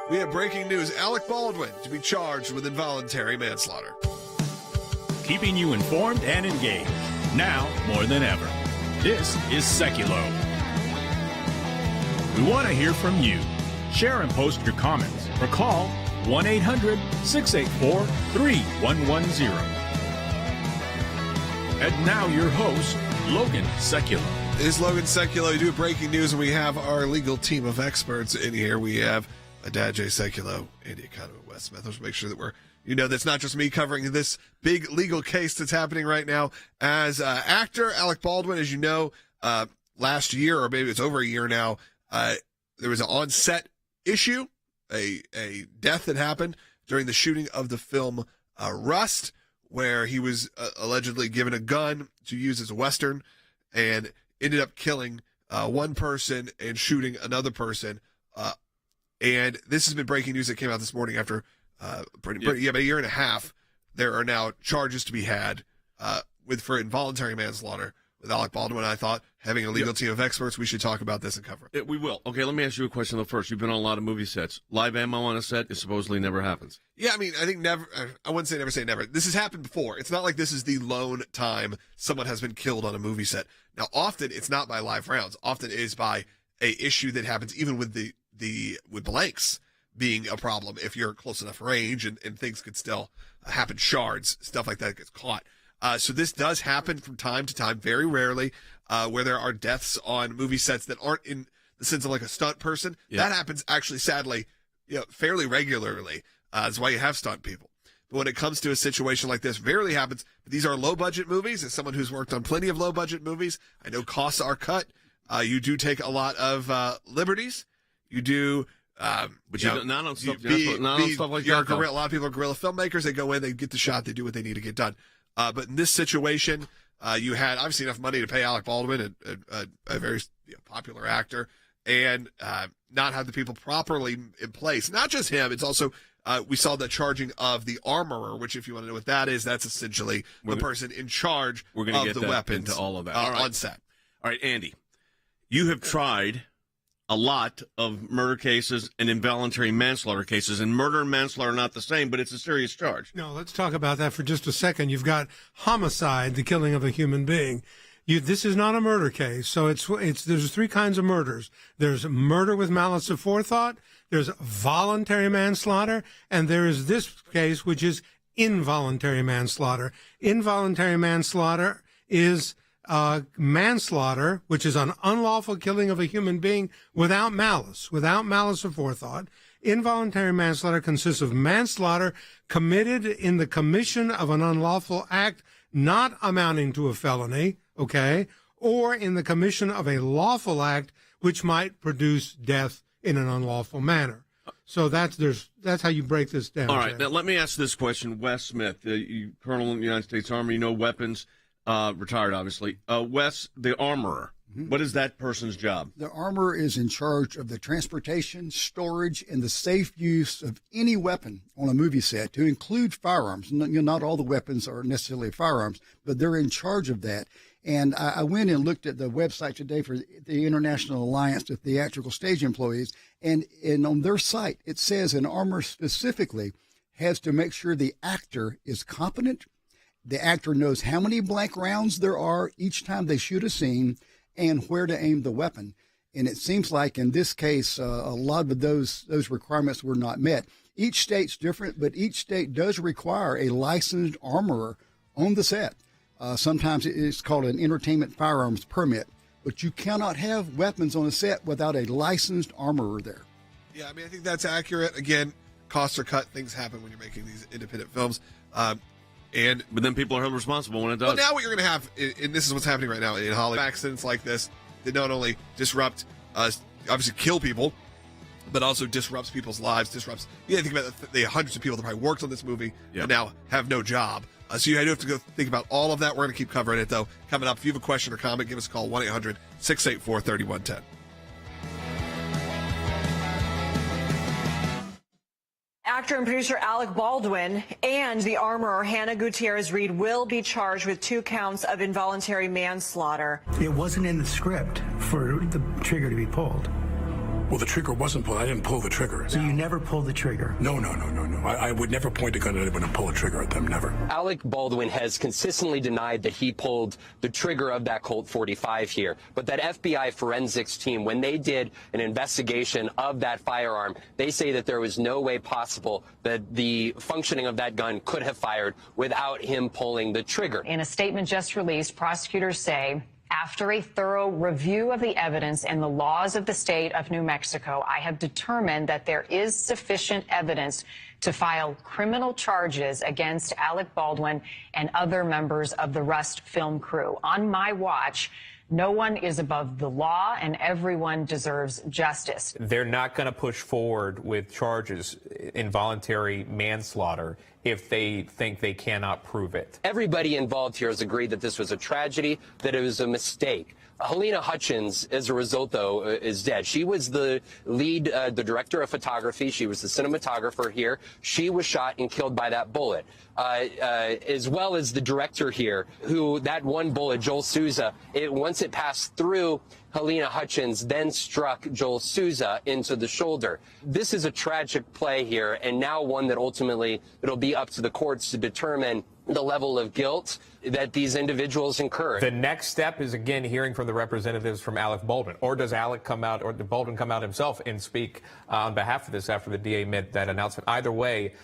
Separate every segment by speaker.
Speaker 1: We have breaking news. Alec Baldwin to be charged with involuntary manslaughter.
Speaker 2: Keeping you informed and engaged, now more than ever. This is Sekulow. We want to hear from you. Share and post your comments or call 1-800-684-3110. And now your host, Logan Sekulow.
Speaker 1: This is Logan Sekulow. We do breaking news, and we have our legal team of experts in here. We have Dad J. Sekulow, Andy Economy, Wes Smith. Let's make sure that that's not just me covering this big legal case that's happening right now. As actor Alec Baldwin, as you know, last year, or maybe it's over a year now, there was an on-set issue, a death that happened during the shooting of the film Rust, where he was allegedly given a gun to use as a Western and ended up killing one person and shooting another person. And this has been breaking news that came out this morning after about a year and a half. There are now charges to be had for involuntary manslaughter with Alec Baldwin. I thought, having a legal team of experts, we should talk about this and cover it.
Speaker 3: We will. Okay, let me ask you a question though first. You've been on a lot of movie sets. Live ammo on a set, it supposedly never happens.
Speaker 1: Yeah, I mean, I think never. I wouldn't say never. This has happened before. It's not like this is the lone time someone has been killed on a movie set. Now, often it's not by live rounds. Often it is by a issue that happens even with with blanks being a problem if you're close enough range, and things could still happen. Shards, stuff like that gets caught. So this does happen from time to time, very rarely, where there are deaths on movie sets that aren't in the sense of like a stunt person. Yeah. That happens actually, sadly, fairly regularly. That's why you have stunt people. But when it comes to a situation like this, rarely happens. But these are low-budget movies. As someone who's worked on plenty of low-budget movies, I know costs are cut. You do take a lot of liberties. You do,
Speaker 3: but not on stuff like
Speaker 1: that. A lot of people are guerrilla filmmakers. They go in, they get the shot, they do what they need to get done. But in this situation, you had obviously enough money to pay Alec Baldwin, a very popular actor, and not have the people properly in place. Not just him; it's also we saw the charging of the armorer, which, if you want to know what that is, that's essentially the person in charge of the weapons
Speaker 3: into all of that
Speaker 1: on set.
Speaker 3: All right, Andy, you have tried a lot of murder cases and involuntary manslaughter cases, and murder and manslaughter are not the same, but it's a serious charge.
Speaker 4: No, let's talk about that for just a second. You've got homicide, the killing of a human being. This is not a murder case, so there's three kinds of murders. There's murder with malice aforethought, there's voluntary manslaughter, and there is this case, which is involuntary manslaughter. Involuntary manslaughter is manslaughter, which is an unlawful killing of a human being without malice aforethought. Involuntary manslaughter consists of manslaughter committed in the commission of an unlawful act not amounting to a felony, okay, or in the commission of a lawful act which might produce death in an unlawful manner. So that's how you break this down.
Speaker 3: All right, now let me ask this question. Wes Smith, Colonel in the United States Army, weapons. Retired, obviously. Wes, the armorer, what is that person's job?
Speaker 5: The armorer is in charge of the transportation, storage, and the safe use of any weapon on a movie set, to include firearms. Not all the weapons are necessarily firearms, but they're in charge of that. And I went and looked at the website today for the International Alliance of Theatrical Stage Employees, and on their site, it says an armorer specifically has to make sure the actor is competent. The actor knows how many blank rounds there are each time they shoot a scene and where to aim the weapon. And it seems like in this case, a lot of those requirements were not met. Each state's different, but each state does require a licensed armorer on the set. Sometimes it's called an entertainment firearms permit, but you cannot have weapons on a set without a licensed armorer there.
Speaker 1: Yeah, I mean, I think that's accurate. Again, costs are cut. Things happen when you're making these independent films.
Speaker 3: But then people are held responsible when it does.
Speaker 1: Well, now what you're going to have, and this is what's happening right now in Hollywood, accidents like this that not only disrupt, obviously kill people, but also disrupts people's lives, think about the hundreds of people that probably worked on this movie and now have no job. So you have to go think about all of that. We're going to keep covering it, though. Coming up, if you have a question or comment, give us a call, 1-800-684-3110.
Speaker 6: Actor and producer Alec Baldwin and the armorer Hannah Gutierrez-Reed will be charged with 2 counts of involuntary manslaughter.
Speaker 7: It wasn't in the script for the trigger to be pulled. Well, the trigger wasn't pulled. I didn't pull the trigger.
Speaker 8: So you never pulled the trigger?
Speaker 7: No. I would never point a gun at anyone and pull a trigger at them, never.
Speaker 9: Alec Baldwin has consistently denied that he pulled the trigger of that Colt 45 here. But that FBI forensics team, when they did an investigation of that firearm, they say that there was no way possible that the functioning of that gun could have fired without him pulling the trigger.
Speaker 10: In a statement just released, prosecutors say, after a thorough review of the evidence and the laws of the state of New Mexico, I have determined that there is sufficient evidence to file criminal charges against Alec Baldwin and other members of the Rust film crew. On my watch, no one is above the law and everyone deserves justice.
Speaker 11: They're not going to push forward with charges, involuntary manslaughter, if they think they cannot prove it.
Speaker 9: Everybody involved here has agreed that this was a tragedy, that it was a mistake. Halyna Hutchins, as a result, though, is dead. She was the lead, the director of photography. She was the cinematographer here. She was shot and killed by that bullet, as well as the director here, who that one bullet, Joel Souza, once it passed through Halyna Hutchins, then struck Joel Souza into the shoulder. This is a tragic play here, and now one that ultimately it'll be up to the courts to determine the level of guilt that these individuals incurred.
Speaker 11: The next step is, again, hearing from the representatives from Alec Baldwin. Or does Alec come out, or did Baldwin come out himself and speak on behalf of this after the DA made that announcement? Either way,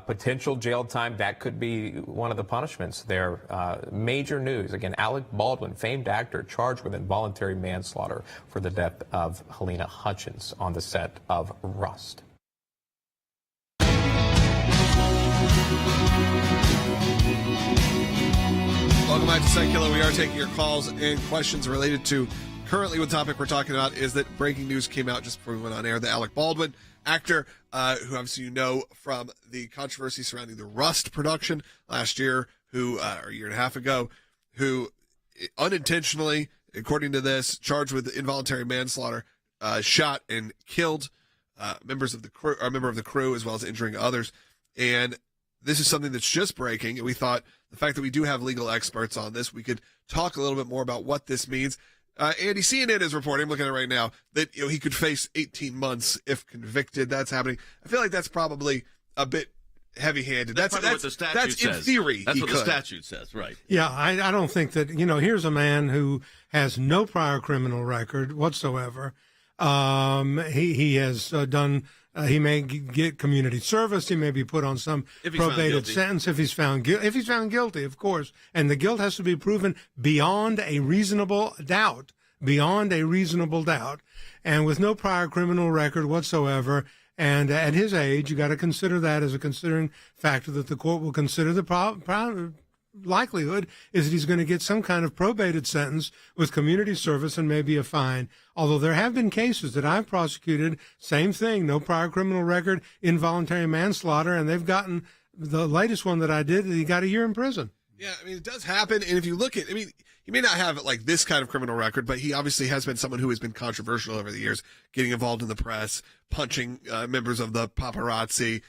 Speaker 11: potential jail time, that could be one of the punishments there. Major news. Again, Alec Baldwin, famed actor, charged with involuntary manslaughter for the death of Halyna Hutchins on the set of Rust.
Speaker 1: Welcome back to Sekulow. We are taking your calls and questions related to currently what topic we're talking about is that breaking news came out just before we went on air that Alec Baldwin, actor, who obviously you know from the controversy surrounding the Rust production last year, or a year and a half ago, who unintentionally, according to this, charged with involuntary manslaughter, shot and killed members of the crew, or a member of the crew, as well as injuring others. And this is something that's just breaking, and we thought the fact that we do have legal experts on this, we could talk a little bit more about what this means. Andy, CNN is reporting, I'm looking at it right now, that he could face 18 months if convicted. That's happening. I feel like that's probably a bit heavy-handed. That's
Speaker 3: what the statute
Speaker 1: says.
Speaker 3: In
Speaker 1: theory.
Speaker 3: That's what the statute says, right?
Speaker 4: Yeah, I don't think that, here's a man who has no prior criminal record whatsoever. He has done. He may get community service. He may be put on some probated sentence if he's found guilty, of course. And the guilt has to be proven beyond a reasonable doubt. And with no prior criminal record whatsoever. And at his age, you got to consider that as a considering factor that the court will consider. The likelihood is that he's going to get some kind of probated sentence with community service and maybe a fine. Although there have been cases that I've prosecuted, same thing, no prior criminal record, involuntary manslaughter, and they've gotten, the latest one that I did, he got a year in prison.
Speaker 1: Yeah, it does happen. And if you look at, he may not have like this kind of criminal record, but he obviously has been someone who has been controversial over the years, getting involved in the press, punching members of the paparazzi,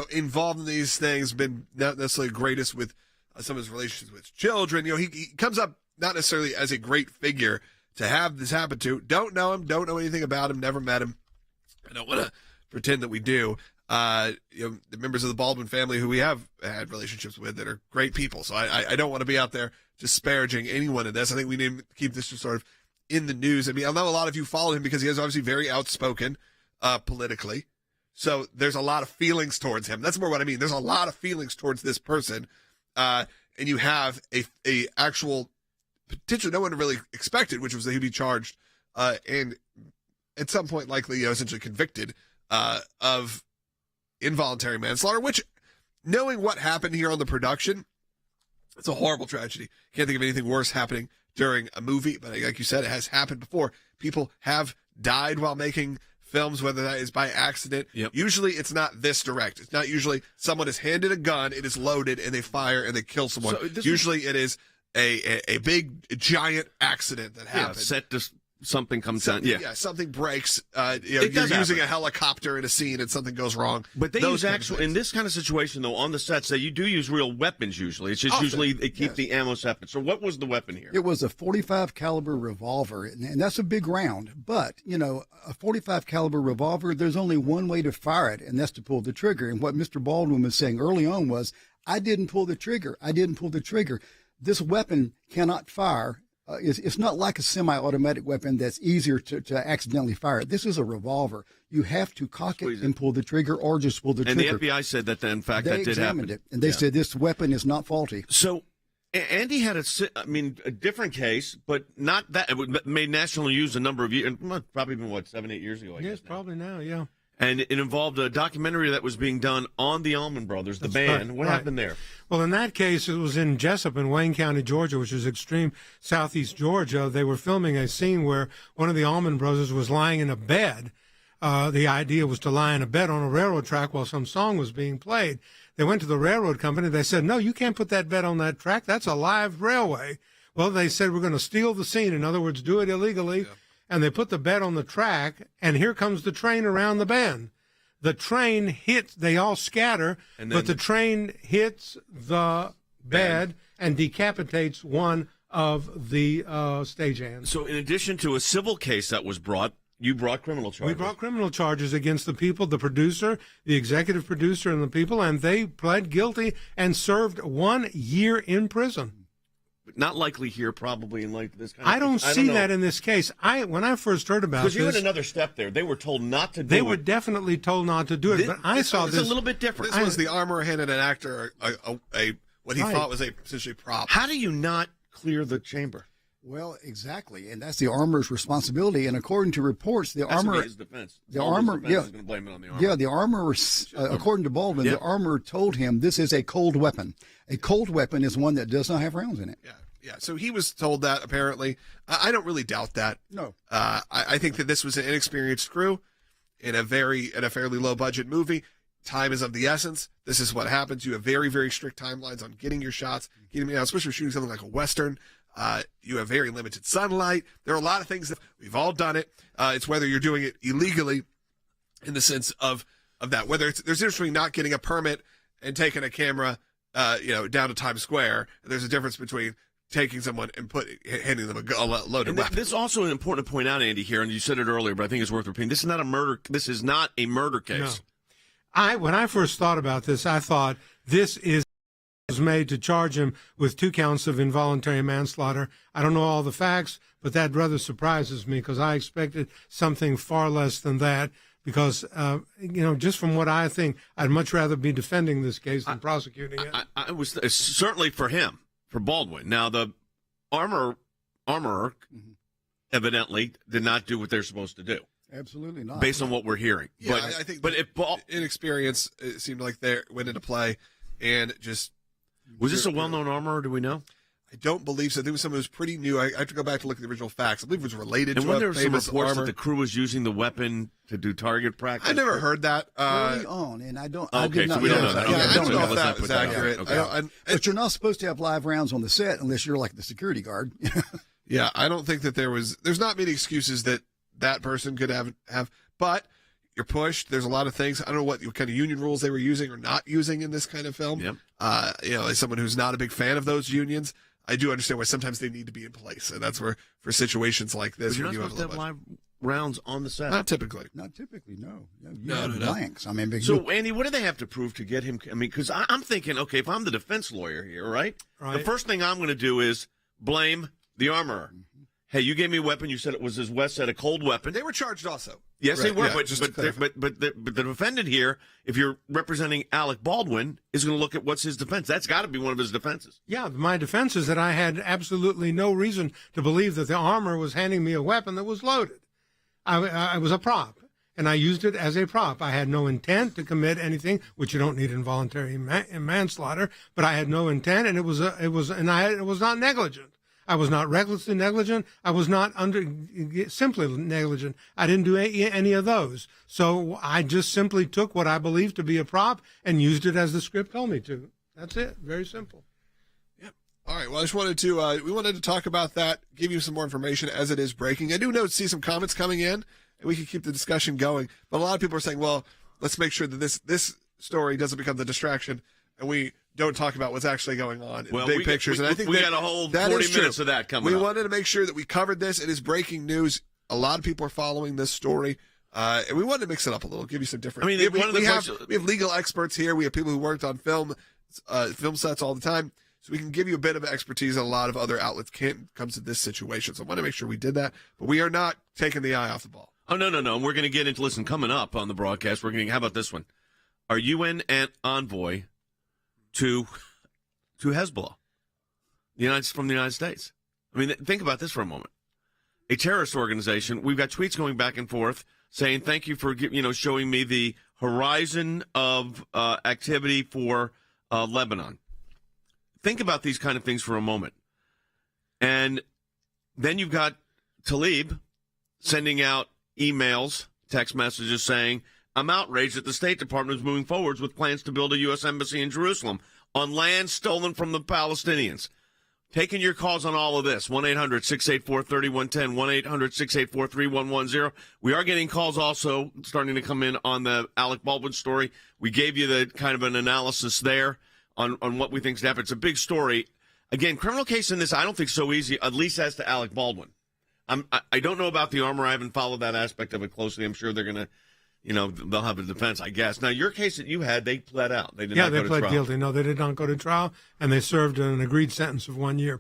Speaker 1: involved in these things, been not necessarily greatest with some of his relationships with children. He comes up not necessarily as a great figure to have this happen to. Don't know him, don't know anything about him, never met him. I don't want to pretend that we do. The members of the Baldwin family who we have had relationships with that are great people. So I don't want to be out there disparaging anyone in this. I think we need to keep this just sort of in the news. I know a lot of you follow him because he is obviously very outspoken politically. So there's a lot of feelings towards him. That's more what I mean. There's a lot of feelings towards this person. And you have a actual potential no one really expected, which was that he'd be charged and at some point likely essentially convicted of involuntary manslaughter, which, knowing what happened here on the production, it's a horrible tragedy. Can't think of anything worse happening during a movie, but like you said, it has happened before. People have died while making films, whether that is by accident.
Speaker 3: Yep.
Speaker 1: Usually it's not this direct. It's not usually someone is handed a gun, it is loaded, and they fire and they kill someone. Usually it is a big, giant accident that happens.
Speaker 3: Set something comes down. Yeah.
Speaker 1: Something breaks.
Speaker 3: It
Speaker 1: You're
Speaker 3: does
Speaker 1: using
Speaker 3: happen.
Speaker 1: a helicopter in a scene and something goes wrong.
Speaker 3: But they
Speaker 1: Those
Speaker 3: use
Speaker 1: kinds of
Speaker 3: in
Speaker 1: things.
Speaker 3: this kind of situation, though, on the sets, you do use real weapons usually. It's just
Speaker 1: Often,
Speaker 3: usually they keep the ammo separate. So what was the weapon here?
Speaker 5: It was a 45 caliber revolver, and that's a big round. But, a 45 caliber revolver, there's only one way to fire it, and that's to pull the trigger. And what Mr. Baldwin was saying early on was, I didn't pull the trigger. I didn't pull the trigger. This weapon cannot fire. It's not like a semi-automatic weapon that's easier to accidentally fire. This is a revolver. You have to cock it and pull the trigger, or just pull the trigger.
Speaker 3: And the FBI said that, in fact,
Speaker 5: they
Speaker 3: that did
Speaker 5: examined
Speaker 3: happen.
Speaker 5: it, and they said this weapon is not faulty.
Speaker 3: So Andy had a different case, but not that. It made national news a number of years, probably been, 7-8 years ago, I guess.
Speaker 4: Yes, probably now, yeah.
Speaker 3: And it involved a documentary that was being done on the Allman Brothers, the band. What happened there?
Speaker 4: Well, in that case, it was in Jessup in Wayne County, Georgia, which is extreme southeast Georgia. They were filming a scene where one of the Allman Brothers was lying in a bed. The idea was to lie in a bed on a railroad track while some song was being played. They went to the railroad company. They said, no, you can't put that bed on that track. That's a live railway. Well, they said, we're going to steal the scene. In other words, do it illegally. Yeah. And they put the bed on the track, and here comes the train around the bend. The train hits, they all scatter, but the train hits the bed and decapitates one of the stagehands.
Speaker 3: So in addition to a civil case that was brought, you brought criminal charges.
Speaker 4: We brought criminal charges against the people, the producer, the executive producer, and the people, and they pled guilty and served 1 year in prison.
Speaker 3: Not likely here, probably in this kind of.
Speaker 4: I don't see that in this case. When I first heard about this,
Speaker 3: because you had another step there. They were told not to do it.
Speaker 4: They were definitely told not to do it. But I saw this
Speaker 3: a little bit different.
Speaker 1: This was the armorer handed an actor what he thought was essentially prop.
Speaker 3: How do you not clear the chamber?
Speaker 5: Well, exactly, and that's the armorer's responsibility. And according to reports, the armorer,
Speaker 3: his defense.
Speaker 5: The armorer,
Speaker 3: is going to blame it on the armorer.
Speaker 5: Yeah, the armorer, according to Baldwin, the armorer told him this is a cold weapon. A cold weapon is one that does not have rounds in it.
Speaker 1: Yeah. So he was told that. Apparently, I don't really doubt that.
Speaker 5: No.
Speaker 1: I think that this was an inexperienced crew in a fairly low budget movie. Time is of the essence. This is what happens. You have very, very strict timelines on getting your shots, especially shooting something like a Western. You have very limited sunlight. There are a lot of things that we've all done it. It's whether you're doing it illegally in the sense of that, whether there's a difference between not getting a permit and taking a camera, down to Times Square. There's a difference between taking someone and handing them a loaded weapon.
Speaker 3: This is also important to point out, Andy, here, and you said it earlier, but I think it's worth repeating. This is not a murder. This is not a murder case.
Speaker 4: No. When I first thought about this, I thought this was made to charge him with 2 counts of involuntary manslaughter. I don't know all the facts, but that rather surprises me because I expected something far less than that. Because, just from what I think, I'd much rather be defending this case than prosecuting it.
Speaker 3: I was certainly for him, for Baldwin. Now, the armorer evidently did not do what they're supposed to do.
Speaker 5: Absolutely not.
Speaker 3: Based on what we're hearing.
Speaker 1: Yeah, I think inexperience it seemed like they went into play and just...
Speaker 3: Was this a well-known armorer, do we know?
Speaker 1: I don't believe so. I think it was someone who was pretty new. I have to go back to look at the original facts. I believe it was related to a famous armor. And when there were some reports that
Speaker 3: the crew was using the weapon to do target practice?
Speaker 1: I never heard that.
Speaker 5: Early on, and I don't...
Speaker 3: Okay, so we don't know that.
Speaker 1: I don't know if that was accurate.
Speaker 5: But you're not supposed to have live rounds on the set unless you're like the security guard.
Speaker 1: Yeah, I don't think that there's not many excuses that person could have, but you're pushed. There's a lot of things. I don't know what kind of union rules they were using or not using in this kind of film.
Speaker 3: Yep.
Speaker 1: As someone who's not a big fan of those unions, I do understand why sometimes they need to be in place, and that's where for situations like this,
Speaker 3: you're not supposed to have live rounds on the set.
Speaker 1: Not typically.
Speaker 5: No. You have blanks. I mean,
Speaker 3: so Andy, what do they have to prove to get him? I mean, because I'm thinking, okay, if I'm the defense lawyer here, right? The first thing I'm going to do is blame the armorer. Hey, you gave me a weapon. You said it was, as Wes said, a cold weapon.
Speaker 1: They were charged also.
Speaker 3: Yes, they were. Yeah, but the defendant here, if you're representing Alec Baldwin, is going to look at what's his defense. That's got to be one of his defenses.
Speaker 4: Yeah, my defense is that I had absolutely no reason to believe that the armorer was handing me a weapon that was loaded. I was a prop, and I used it as a prop. I had no intent to commit anything, which you don't need involuntary manslaughter. But I had no intent, and it was not negligent. I was not recklessly negligent. I was not simply negligent. I didn't do any of those. So I just simply took what I believed to be a prop and used it as the script told me to. That's it. Very simple.
Speaker 1: Yep. All right. Well, I just wanted to we wanted to talk about that, give you some more information as it is breaking. I do see some comments coming in, and we can keep the discussion going. But a lot of people are saying, well, let's make sure that this story doesn't become the distraction, and we don't talk about what's actually going on in the big pictures. And I think
Speaker 3: we got a whole 40 minutes of that coming up.
Speaker 1: We wanted to make sure that we covered this. It is breaking news. A lot of people are following this story. And we wanted to mix it up a little, give you some different.
Speaker 3: I mean,
Speaker 1: we have legal experts here. We have people who worked on film sets all the time, so we can give you a bit of expertise that a lot of other outlets can't comes to this situation. So I want to make sure we did that, but we are not taking the eye off the ball.
Speaker 3: Oh, no. We're going to get into, coming up on the broadcast, how about this one? Our UN envoy to Hezbollah, from the United States. I mean, think about this for a moment. A terrorist organization. We've got tweets going back and forth saying, thank you for, showing me the horizon of activity for Lebanon. Think about these kind of things for a moment. And then you've got Tlaib sending out emails, text messages saying, I'm outraged that the State Department is moving forwards with plans to build a U.S. embassy in Jerusalem on land stolen from the Palestinians. Taking your calls on all of this, 1-800-684-3110, 1-800-684-3110. We are getting calls also starting to come in on the Alec Baldwin story. We gave you the kind of an analysis there on what we think is happening. It's a big story. Again, criminal case in this, I don't think so easy, at least as to Alec Baldwin. I don't know about the armor. I haven't followed that aspect of it closely. I'm sure they're going to, they'll have a defense, I guess. Now, your case that you had, they pled out. They did not go to trial.
Speaker 4: Yeah, they pled guilty. No, they did not go to trial, and they served an agreed sentence of 1 year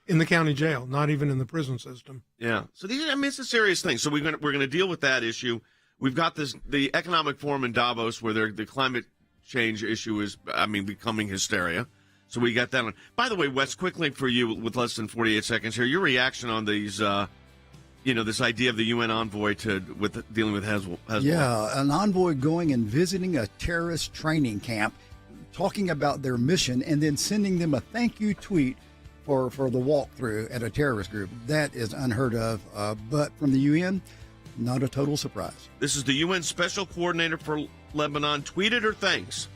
Speaker 4: in the county jail, not even in the prison system.
Speaker 3: Yeah. So, it's a serious thing. So, we're going to deal with that issue. We've got the economic forum in Davos where the climate change issue is, becoming hysteria. So, we got that on. By the way, Wes, quickly for you with less than 48 seconds here, your reaction on these this idea of the UN envoy dealing with Hezbollah.
Speaker 5: Yeah, an envoy going and visiting a terrorist training camp, talking about their mission, and then sending them a thank you tweet for the walkthrough at a terrorist group. That is unheard of. But from the UN, not a total surprise.
Speaker 3: This is the UN Special Coordinator for Lebanon tweeted her thanks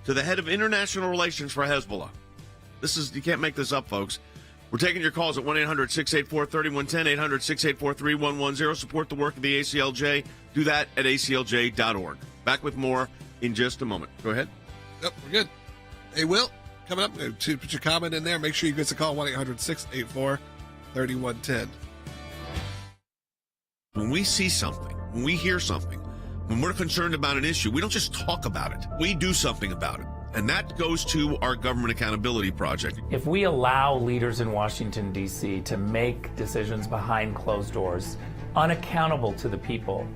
Speaker 3: to the head of international relations for Hezbollah. You can't make this up, folks. We're taking your calls at 1-800-684-3110, 800-684-3110. Support the work of the ACLJ. Do that at aclj.org. Back with more in just a moment. Go ahead.
Speaker 1: Yep, we're good. Hey, Will, coming up, to put your comment in there. Make sure you give us a call, 1-800-684-3110.
Speaker 3: When we see something, when we hear something, when we're concerned about an issue, we don't just talk about it. We do something about it. And that goes to our Government Accountability Project.
Speaker 8: If we allow leaders in Washington, D.C. to make decisions behind closed doors, unaccountable to the people,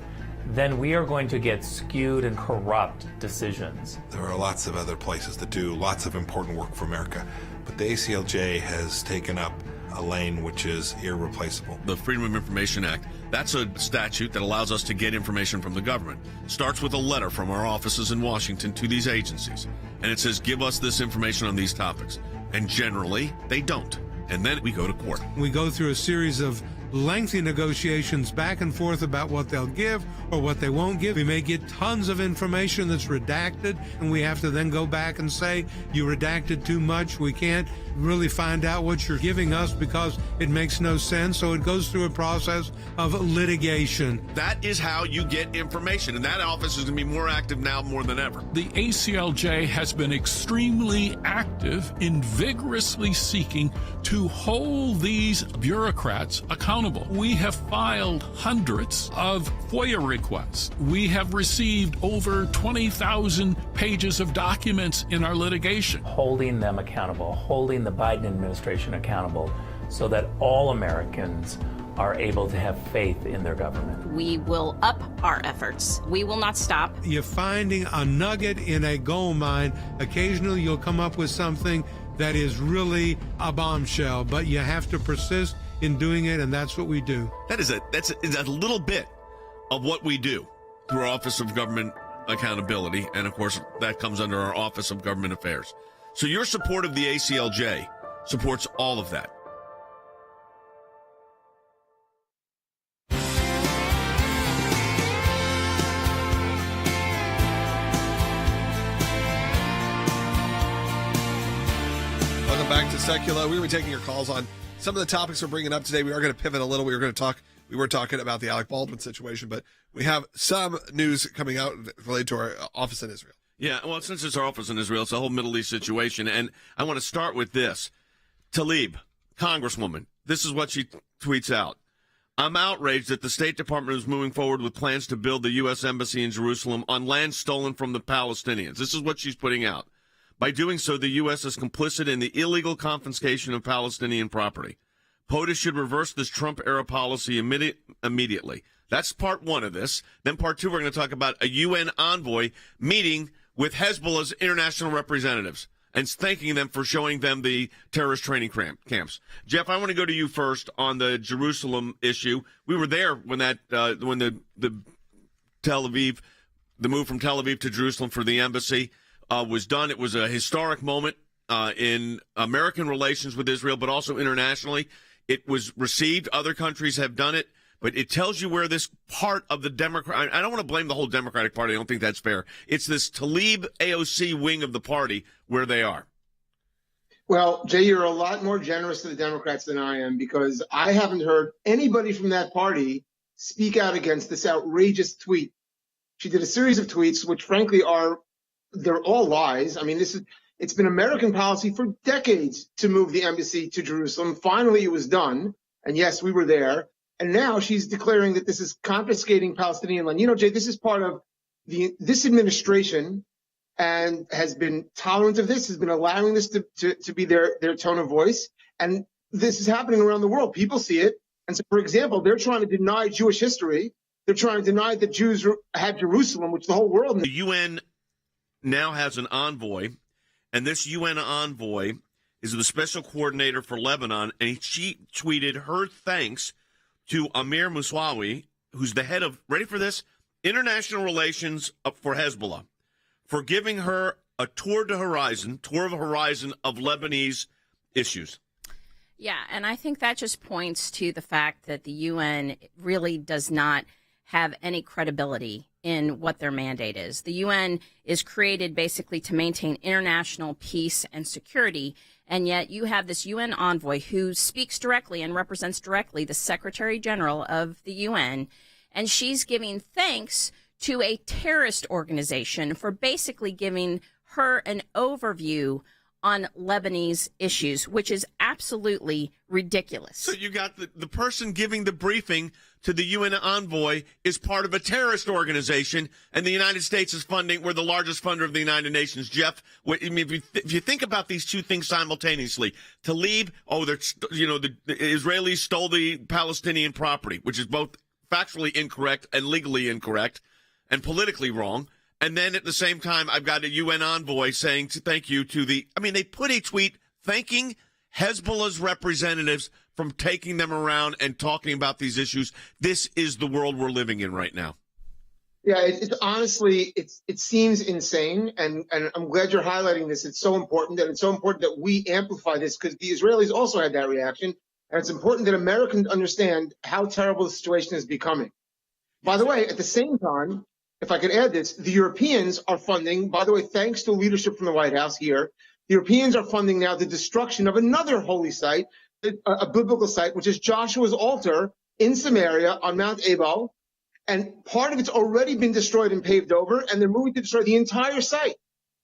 Speaker 8: then we are going to get skewed and corrupt decisions.
Speaker 7: There are lots of other places that do lots of important work for America, but the ACLJ has taken up a lane which is irreplaceable.
Speaker 3: The Freedom of Information Act, that's a statute that allows us to get information from the government. Starts with a letter from our offices in Washington to these agencies, and it says, give us this information on these topics. And generally, they don't. And then we go to court.
Speaker 4: We go through a series of lengthy negotiations back and forth about what they'll give or what they won't give. We may get tons of information that's redacted, and we have to then go back and say, you redacted too much. We can't really find out what you're giving us because it makes no sense. So it goes through a process of litigation.
Speaker 3: That is how you get information, and that office is going to be more active now more than ever.
Speaker 12: The ACLJ has been extremely active in vigorously seeking to hold these bureaucrats accountable. We have filed hundreds of FOIA requests. We have received over 20,000 pages of documents in our litigation.
Speaker 8: Holding them accountable, holding the Biden administration accountable so that all Americans are able to have faith in their government.
Speaker 13: We will up our efforts. We will not stop.
Speaker 4: You're finding a nugget in a gold mine. Occasionally you'll come up with something that is really a bombshell, but you have to persist in doing it, and that's what we do.
Speaker 3: That's a little bit of what we do through our Office of Government Accountability, and of course that comes under our Office of Government Affairs. So your support of the ACLJ supports all of that.
Speaker 1: Welcome back to Sekulow. We were taking your calls on some of the topics we're bringing up today. We are going to pivot a little. We were talking about the Alec Baldwin situation, but we have some news coming out related to our office in Israel.
Speaker 3: Yeah, well, since it's our office in Israel, it's a whole Middle East situation, and I want to start with this. Tlaib, Congresswoman, this is what she tweets out. I'm outraged that the State Department is moving forward with plans to build the U.S. Embassy in Jerusalem on land stolen from the Palestinians. This is what she's putting out. By doing so, the U.S. is complicit in the illegal confiscation of Palestinian property. POTUS should reverse this Trump-era policy immediately. That's part one of this. Then part two, we're going to talk about a UN envoy meeting with Hezbollah's international representatives and thanking them for showing them the terrorist training camps. Jeff, I want to go to you first on the Jerusalem issue. We were there when when the move from Tel Aviv to Jerusalem for the embassy was done. It was a historic moment in American relations with Israel, but also internationally. It was received. Other countries have done it. But it tells you where this part of the Democrat, I don't want to blame the whole Democratic Party. I don't think that's fair. It's this Tlaib AOC wing of the party where they are.
Speaker 14: Well, Jay, you're a lot more generous to the Democrats than I am, because I haven't heard anybody from that party speak out against this outrageous tweet. She did a series of tweets, which frankly they're all lies. I mean, it's been American policy for decades to move the embassy to Jerusalem. Finally, it was done. And yes, we were there. And now she's declaring that this is confiscating Palestinian land. You know, Jay, this is part of this administration, and has been tolerant of this, has been allowing this to be their tone of voice. And this is happening around the world. People see it. And so, for example, they're trying to deny Jewish history. They're trying to deny that Jews had Jerusalem, which the whole world.
Speaker 3: The UN now has an envoy, and this UN envoy is the special coordinator for Lebanon, and she tweeted her thanks to Amir Moussaoui, who's the head of, ready for this, international relations for Hezbollah, for giving her a tour of horizon of Lebanese issues.
Speaker 13: Yeah, and I think that just points to the fact that the UN really does not have any credibility in what their mandate is. The UN is created basically to maintain international peace and security, and yet you have this UN envoy who speaks directly and represents directly the Secretary General of the UN, and she's giving thanks to a terrorist organization for basically giving her an overview on Lebanese issues, which is absolutely ridiculous.
Speaker 3: So you got the person giving the briefing to the UN envoy is part of a terrorist organization, and the United States is funding. We're the largest funder of the United Nations. Jeff, if you think about these two things simultaneously, Tlaib, the Israelis stole the Palestinian property, which is both factually incorrect and legally incorrect and politically wrong. And then at the same time, I've got a UN envoy saying thank you to they put a tweet thanking Hezbollah's representatives from taking them around and talking about these issues. This is the world we're living in right now.
Speaker 14: Yeah, it's honestly, it seems insane. And I'm glad you're highlighting this. It's so important, and it's so important that we amplify this, because the Israelis also had that reaction. And it's important that Americans understand how terrible the situation is becoming. By the way, at the same time, if I could add this, the Europeans are funding, by the way, thanks to leadership from the White House here, the Europeans are funding now the destruction of another holy site, a biblical site, which is Joshua's altar in Samaria on Mount Ebal. And part of it's already been destroyed and paved over, and they're moving to destroy the entire site.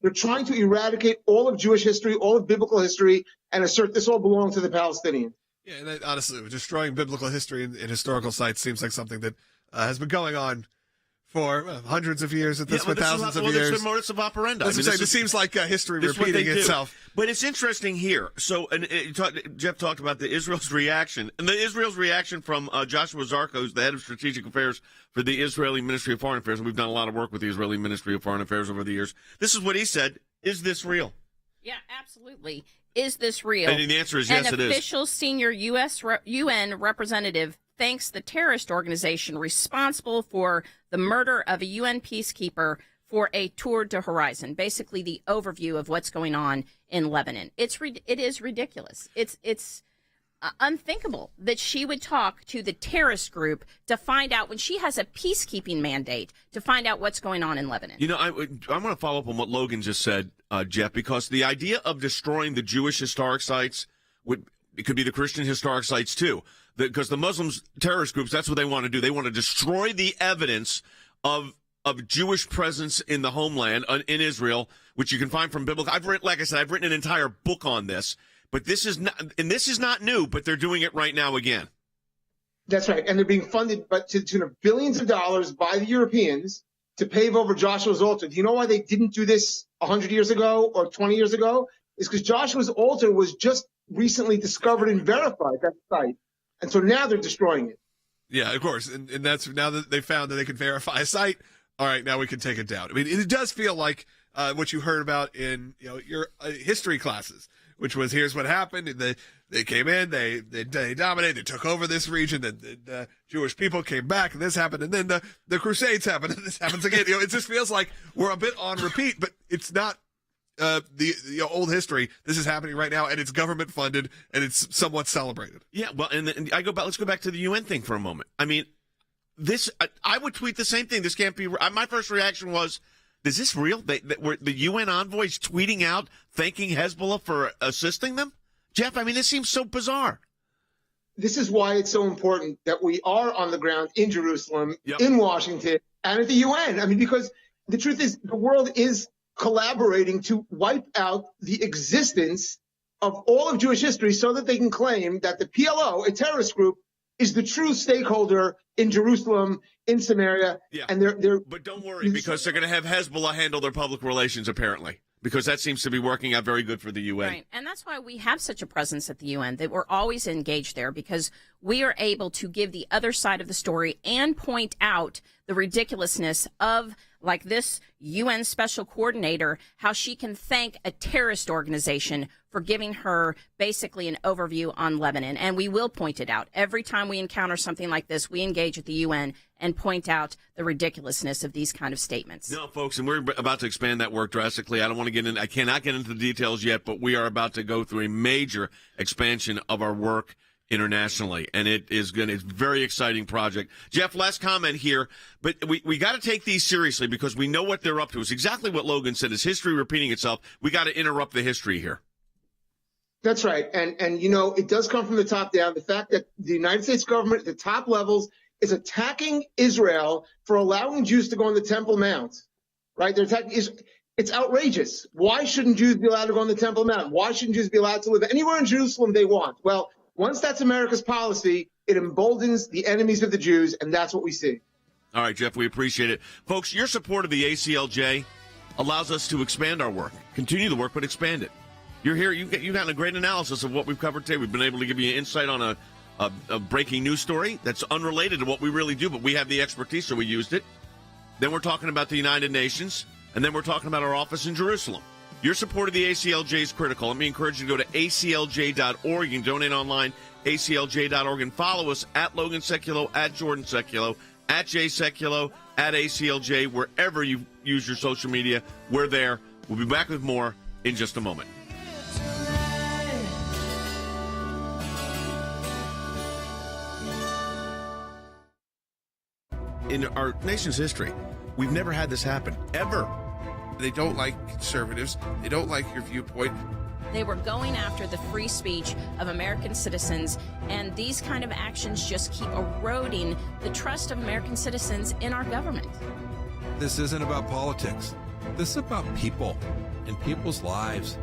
Speaker 14: They're trying to eradicate all of Jewish history, all of biblical history, and assert this all belongs to the Palestinians.
Speaker 1: Yeah, and honestly, destroying biblical history and historical sites seems like something that has been going on for hundreds of years, thousands of years.
Speaker 3: It's a modus of operandi.
Speaker 1: It seems like history repeating itself.
Speaker 3: But it's interesting here. So, Jeff talked about Israel's reaction, and Israel's reaction from Joshua Zarko, who's the head of strategic affairs for the Israeli Ministry of Foreign Affairs, and we've done a lot of work with the Israeli Ministry of Foreign Affairs over the years. This is what he said: "Is this real?"
Speaker 13: Yeah, absolutely. Is this real?
Speaker 3: And the answer is yes, it is.
Speaker 13: An official senior UN representative thanks the terrorist organization responsible for the murder of a UN peacekeeper for a tour de horizon, basically the overview of what's going on in Lebanon. It is ridiculous. It's unthinkable that she would talk to the terrorist group to find out, when she has a peacekeeping mandate, to find out what's going on in Lebanon.
Speaker 3: You know, I want to follow up on what Logan just said, Jeff, because the idea of destroying the Jewish historic sites it could be the Christian historic sites too, because the Muslims terrorist groups, that's what they want to do. They want to destroy the evidence of Jewish presence in the homeland, in Israel, which you can find from biblical. I've written an entire book on this. But this is not new, but they're doing it right now again.
Speaker 14: That's right. And they're being funded to the tune of billions of dollars by the Europeans to pave over Joshua's altar. Do you know why they didn't do this 100 years ago or 20 years ago? It's because Joshua's altar was just recently discovered and verified, that site. And so now they're destroying it.
Speaker 1: Yeah, of course. And that's now that they found that they can verify a site. All right, now we can take it down. I mean, it does feel like what you heard about in your history classes, which was, here's what happened. They came in, they dominated, they took over this region, the Jewish people came back, and this happened, and then the Crusades happened, and this happens again. It just feels like we're a bit on repeat, but it's not the old history. This is happening right now, and it's government funded, and it's somewhat celebrated.
Speaker 3: Yeah, well, and I go back. Let's go back to the UN thing for a moment. I mean, I would tweet the same thing. This can't be. My first reaction was, is this real? Were the UN envoys tweeting out thanking Hezbollah for assisting them? Jeff, I mean, this seems so bizarre.
Speaker 14: This is why it's so important that we are on the ground in Jerusalem, in Washington, and at the UN. I mean, because the truth is, the world is collaborating to wipe out the existence of all of Jewish history so that they can claim that the PLO, a terrorist group, is the true stakeholder in Jerusalem, in Samaria.
Speaker 3: Yeah.
Speaker 14: And they're
Speaker 3: But don't worry, because they're going to have Hezbollah handle their public relations, apparently, because that seems to be working out very good for the UN.
Speaker 13: Right. And that's why we have such a presence at the UN, that we're always engaged there, because we are able to give the other side of the story and point out the ridiculousness of, like this UN special coordinator, how she can thank a terrorist organization for giving her basically an overview on Lebanon. And we will point it out. Every time we encounter something like this, we engage at the UN and point out the ridiculousness of these kind of statements.
Speaker 3: No, folks, and we're about to expand that work drastically. I cannot get into the details yet, but we are about to go through a major expansion of our work internationally, and it's a very exciting project. Jeff, last comment here, but we got to take these seriously because we know what they're up to. It's exactly what Logan said. Is history repeating itself? We got to interrupt the history here.
Speaker 14: That's right. And it does come from the top down. The fact that the United States government at the top levels is attacking Israel for allowing Jews to go on the Temple Mount, right? They're attacking Israel. It's outrageous. Why shouldn't Jews be allowed to go on the Temple Mount? Why shouldn't Jews be allowed to live anywhere in Jerusalem they want? Well, once that's America's policy, it emboldens the enemies of the Jews, and that's what we see.
Speaker 3: All right, Jeff, we appreciate it. Folks, your support of the ACLJ allows us to expand our work, continue the work, but expand it. You're here. You've gotten a great analysis of what we've covered today. We've been able to give you insight on a breaking news story that's unrelated to what we really do, but we have the expertise, so we used it. Then we're talking about the United Nations, and then we're talking about our office in Jerusalem. Your support of the ACLJ is critical. Let me encourage you to go to aclj.org. You can donate online, aclj.org, and follow us at Logan Sekulow, at Jordan Sekulow, at Jay Sekulow, at ACLJ, wherever you use your social media. We're there. We'll be back with more in just a moment. In our nation's history, we've never had this happen, ever.
Speaker 15: They don't like conservatives. They don't like your viewpoint.
Speaker 13: They were going after the free speech of American citizens, and these kind of actions just keep eroding the trust of American citizens in our government.
Speaker 7: This isn't about politics. This is about people and people's lives.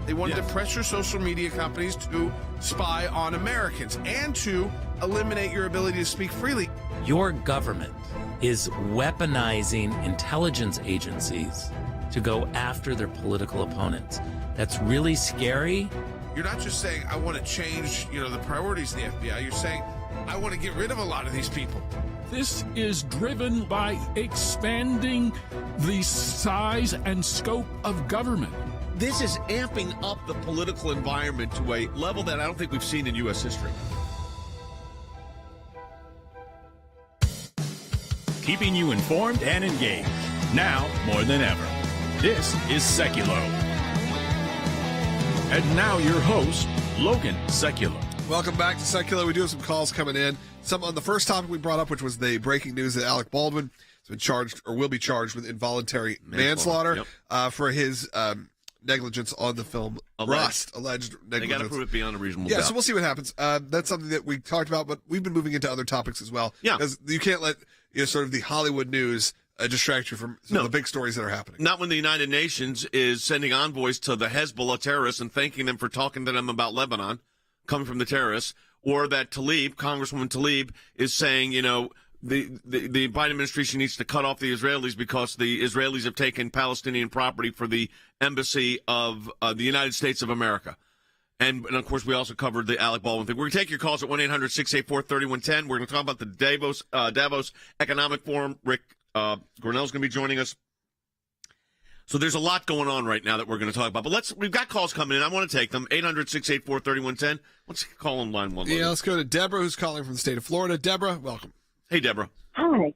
Speaker 15: They wanted to pressure social media companies to spy on Americans and to eliminate your ability to speak freely.
Speaker 16: Your government is weaponizing intelligence agencies to go after their political opponents. That's really scary.
Speaker 15: You're not just saying, I want to change, the priorities of the FBI. You're saying, I want to get rid of a lot of these people.
Speaker 12: This is driven by expanding the size and scope of government.
Speaker 3: This is amping up the political environment to a level that I don't think we've seen in U.S. history.
Speaker 2: Keeping you informed and engaged, now more than ever. This is Sekulow. And now your host, Logan Sekulow.
Speaker 1: Welcome back to Sekulow. We do have some calls coming in. Some on the first topic we brought up, which was the breaking news that Alec Baldwin has been charged or will be charged with involuntary manslaughter for his negligence on the film Rust. Alleged negligence.
Speaker 3: They got to prove it beyond a reasonable
Speaker 1: doubt.
Speaker 3: doubt.
Speaker 1: So we'll see what happens. That's something that we talked about, but we've been moving into other topics as well.
Speaker 3: Yeah.
Speaker 1: Because you can't let sort of the Hollywood news distract you from some of the big stories that are happening.
Speaker 3: Not when the United Nations is sending envoys to the Hezbollah terrorists and thanking them for talking to them about Lebanon, coming from the terrorists, or that Congresswoman Tlaib, is saying, the Biden administration needs to cut off the Israelis because the Israelis have taken Palestinian property for the embassy of the United States of America. And of course, we also covered the Alec Baldwin thing. We're going to take your calls at 1-800-684-3110. We're going to talk about the Davos Economic Forum. Rick Grenell is going to be joining us. So there's a lot going on right now that we're going to talk about. But we've got calls coming in. I want to take them. 800-684-3110. Let's call on line one.
Speaker 1: Yeah, let's go to Deborah, who's calling from the state of Florida. Deborah, welcome.
Speaker 3: Hey, Deborah.
Speaker 17: Hi.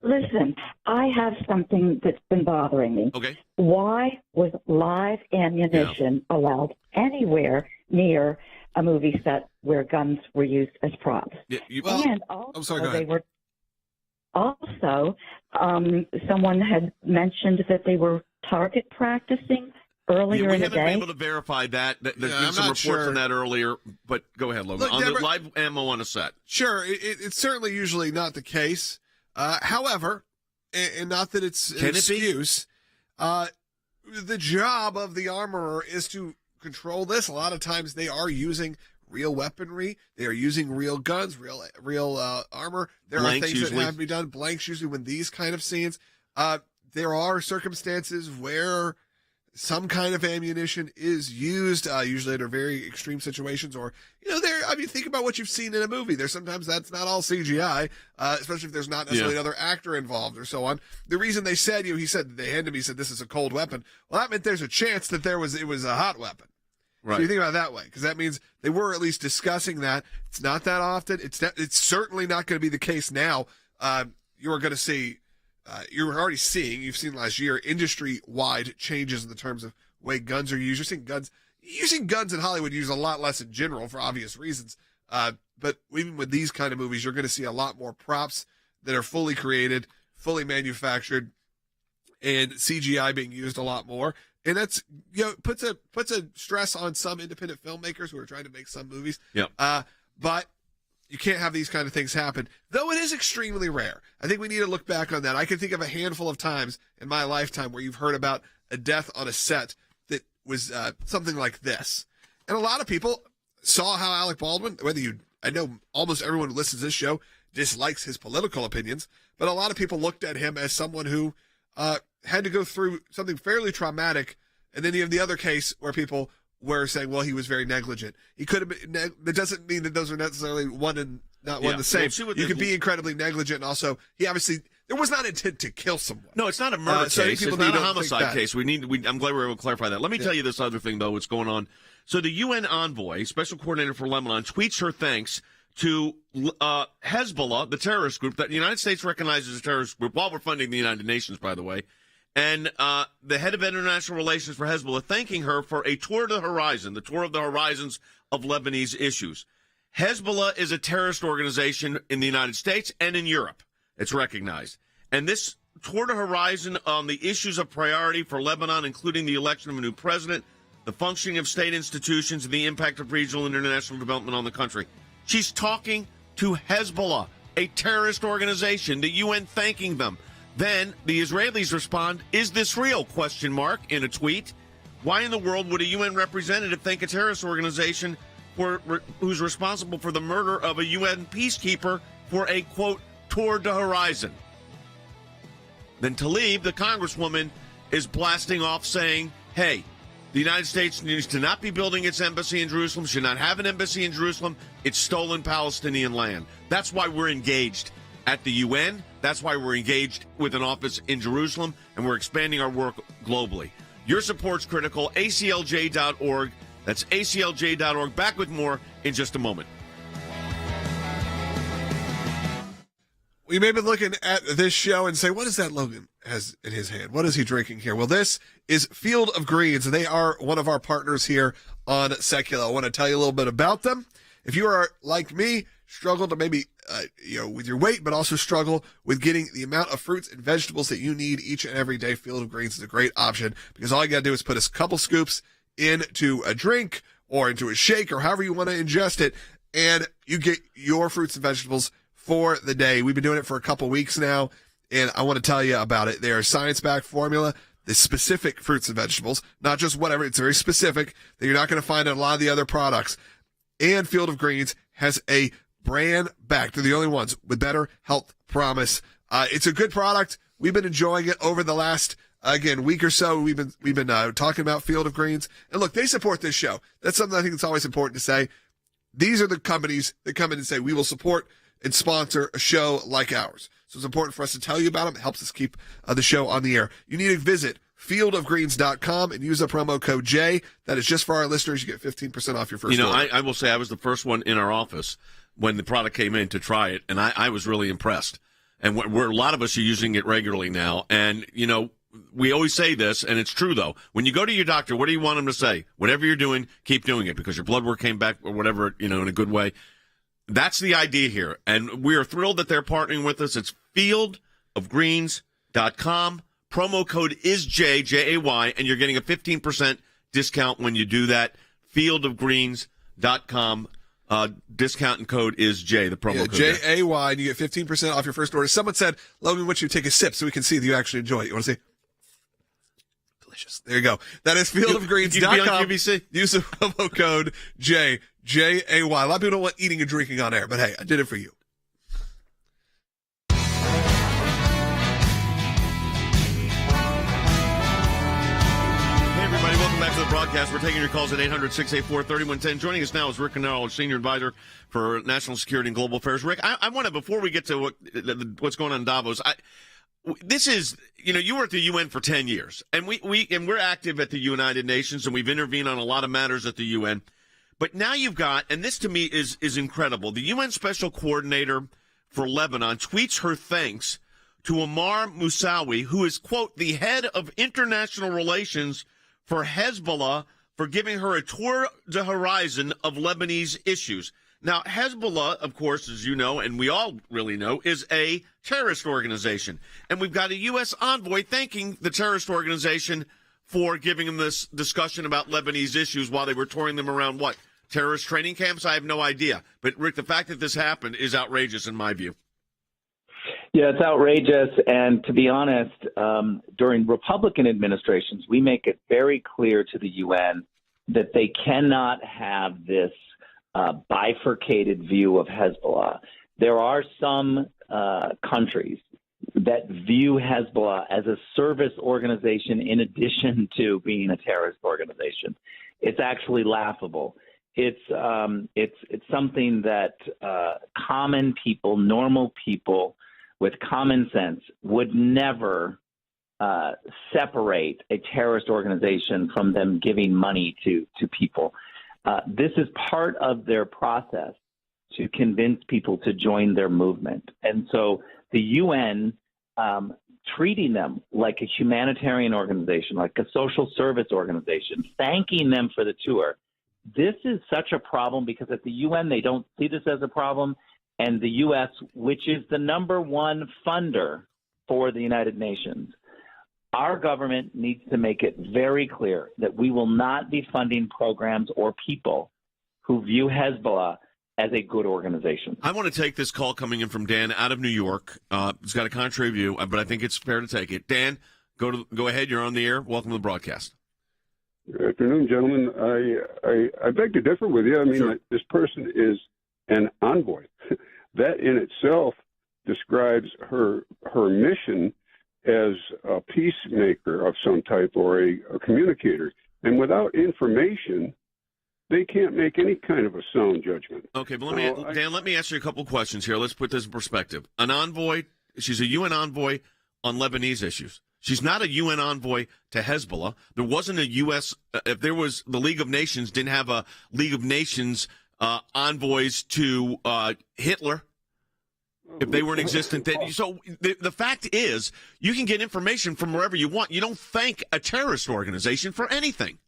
Speaker 17: Listen, I have something that's been bothering me.
Speaker 3: Okay.
Speaker 17: Why was live ammunition allowed anywhere near a movie set where guns were used as props?
Speaker 1: Yeah,
Speaker 17: and also, someone had mentioned that they were target practicing earlier
Speaker 3: we
Speaker 17: in the
Speaker 3: haven't
Speaker 17: day.
Speaker 3: been able to verify that. There's been some reports on that earlier, but go ahead, Logan.
Speaker 1: Look, Deborah,
Speaker 3: the live ammo on a set.
Speaker 1: Sure, it's certainly usually not the case. However, and not that it's an excuse, the job of the armorer is to control this. A lot of times they are using real weaponry. They are using real guns, real armor. There are things that have to be done. Blanks usually when these kind of scenes. There are circumstances where some kind of ammunition is used, usually under very extreme situations, or think about what you've seen in a movie. There's sometimes that's not all CGI, especially if there's not necessarily another actor involved or so on. The reason they said, he said this is a cold weapon. Well, that meant there's a chance that it was a hot weapon.
Speaker 3: Right.
Speaker 1: So you think about it that way, because that means they were at least discussing that. It's not that often. It's certainly not going to be the case now. You are going to see. You're already seeing. You've seen last year industry-wide changes in the terms of way guns are used. You're seeing guns. Using guns in Hollywood used a lot less in general for obvious reasons. But even with these kind of movies, you're going to see a lot more props that are fully created, fully manufactured, and CGI being used a lot more. And that's puts a stress on some independent filmmakers who are trying to make some movies.
Speaker 3: Yeah.
Speaker 1: But you can't have these kind of things happen, though it is extremely rare. I think we need to look back on that. I can think of a handful of times in my lifetime where you've heard about a death on a set that was something like this. And a lot of people saw how Alec Baldwin, I know almost everyone who listens to this show dislikes his political opinions, but a lot of people looked at him as someone who had to go through something fairly traumatic. And then you have the other case where people were saying, well, he was very negligent. He could have been. That doesn't mean that those are necessarily one and the same. You can be incredibly negligent, and also there was not intent to kill someone.
Speaker 3: No, it's not a murder case. It's not a homicide case. I'm glad we were able to clarify that. Let me tell you this other thing, though, what's going on. So the UN envoy, special coordinator for Lebanon, tweets her thanks to Hezbollah, the terrorist group that the United States recognizes as a terrorist group, while we're funding the United Nations, by the way. And the head of international relations for Hezbollah thanking her for a tour of the horizons of Lebanese issues. Hezbollah is a terrorist organization in the United States and in Europe. It's recognized. And this tour de horizon on the issues of priority for Lebanon, including the election of a new president, the functioning of state institutions, and the impact of regional and international development on the country. She's talking to Hezbollah, a terrorist organization, the UN thanking them. Then the Israelis respond, "Is this real?" ? In a tweet. Why in the world would a UN representative thank a terrorist organization who's responsible for the murder of a UN peacekeeper for a, quote, tour de horizon? Then Tlaib, the congresswoman, is blasting off saying, hey, the United States needs to not be building its embassy in Jerusalem, should not have an embassy in Jerusalem. It's stolen Palestinian land. That's why we're engaged at the UN. That's why we're engaged with an office in Jerusalem, and we're expanding our work globally. Your support's critical. ACLJ.org. That's ACLJ.org. Back with more in just a moment.
Speaker 1: We may be looking at this show and say, what is that Logan has in his hand? What is he drinking here? Well, this is Field of Greens. They are one of our partners here on Sekulow. I want to tell you a little bit about them. If you are like me, struggle to maybe, with your weight, but also struggle with getting the amount of fruits and vegetables that you need each and every day, Field of Greens is a great option because all you got to do is put a couple scoops into a drink or into a shake or however you want to ingest it, and you get your fruits and vegetables for the day. We've been doing it for a couple weeks now, and I want to tell you about it. They are science-backed formula. The specific fruits and vegetables, not just whatever. It's very specific that you're not going to find in a lot of the other products. And Field of Greens has a brand back. They're the only ones with better health promise. It's a good product. We've been enjoying it over the last, week or so. We've been talking about Field of Greens. And look, they support this show. That's something I think that's always important to say. These are the companies that come in and say, we will support and sponsor a show like ours. So it's important for us to tell you about them. It helps us keep the show on the air. You need to visit fieldofgreens.com and use the promo code J. That is just for our listeners. You get 15% off your first order.
Speaker 3: I will say I was the first one in our office when the product came in to try it, and I was really impressed. And we're a lot of us are using it regularly now. And, we always say this, and it's true, though. When you go to your doctor, what do you want them to say? Whatever you're doing, keep doing it because your blood work came back or whatever, in a good way. That's the idea here. And we are thrilled that they're partnering with us. It's fieldofgreens.com. Promo code is J, J-A-Y, and you're getting a 15% discount when you do that. Fieldofgreens.com. Discount and code is J, the promo code.
Speaker 1: J-A-Y, and you get 15% off your first order. Someone said, Logan, why don't you take a sip so we can see that you actually enjoy it? You want to see? Delicious. There you go. That is fieldofgreens.com. Use the promo code J, J-A-Y. A lot of people don't want eating and drinking on air, but hey, I did it for you.
Speaker 3: Everybody, welcome back to the broadcast. We're taking your calls at 800-684-3110. Joining us now is Rick Grenell, Senior Advisor for National Security and Global Affairs. Rick, I want to, before we get to what's going on in Davos, this is, you were at the UN for 10 years, and we're active at the United Nations, and we've intervened on a lot of matters at the UN. But now you've got, and this to me is incredible, the UN Special Coordinator for Lebanon tweets her thanks to Ammar Musawi, who is, quote, the head of international relations for Hezbollah, for giving her a tour de horizon of Lebanese issues. Now, Hezbollah, of course, as you know, and we all really know, is a terrorist organization. And we've got a U.S. envoy thanking the terrorist organization for giving them this discussion about Lebanese issues while they were touring them around, terrorist training camps? I have no idea. But, Rick, the fact that this happened is outrageous in my view.
Speaker 18: Yeah, it's outrageous. And to be honest, during Republican administrations, we make it very clear to the UN that they cannot have this bifurcated view of Hezbollah. There are some countries that view Hezbollah as a service organization in addition to being a terrorist organization. It's actually laughable. It's something that common people, normal people with common sense would never separate a terrorist organization from them giving money to people. This is part of their process to convince people to join their movement. And so the UN treating them like a humanitarian organization, like a social service organization, thanking them for the tour. This is such a problem because at the UN, they don't see this as a problem. And the U.S., which is the number one funder for the United Nations, our government needs to make it very clear that we will not be funding programs or people who view Hezbollah as a good organization.
Speaker 3: I want to take this call coming in from Dan out of New York. It's got a contrary view, but I think it's fair to take it. Dan, go ahead. You're on the air. Welcome to the broadcast.
Speaker 19: Good afternoon, gentlemen. I beg to differ with you. I mean,
Speaker 3: sure.
Speaker 19: This person is an envoy. That in itself describes her mission as a peacemaker of some type or a communicator. And without information, they can't make any kind of a sound judgment.
Speaker 3: Okay, but Dan, let me ask you a couple questions here. Let's put this in perspective. An envoy, she's a UN envoy on Lebanese issues. She's not a UN envoy to Hezbollah. There wasn't a U.S. If there was, the League of Nations didn't have a League of Nations envoys to Hitler. If they weren't existent, so the fact is, you can get information from wherever you want. You don't thank a terrorist organization for anything.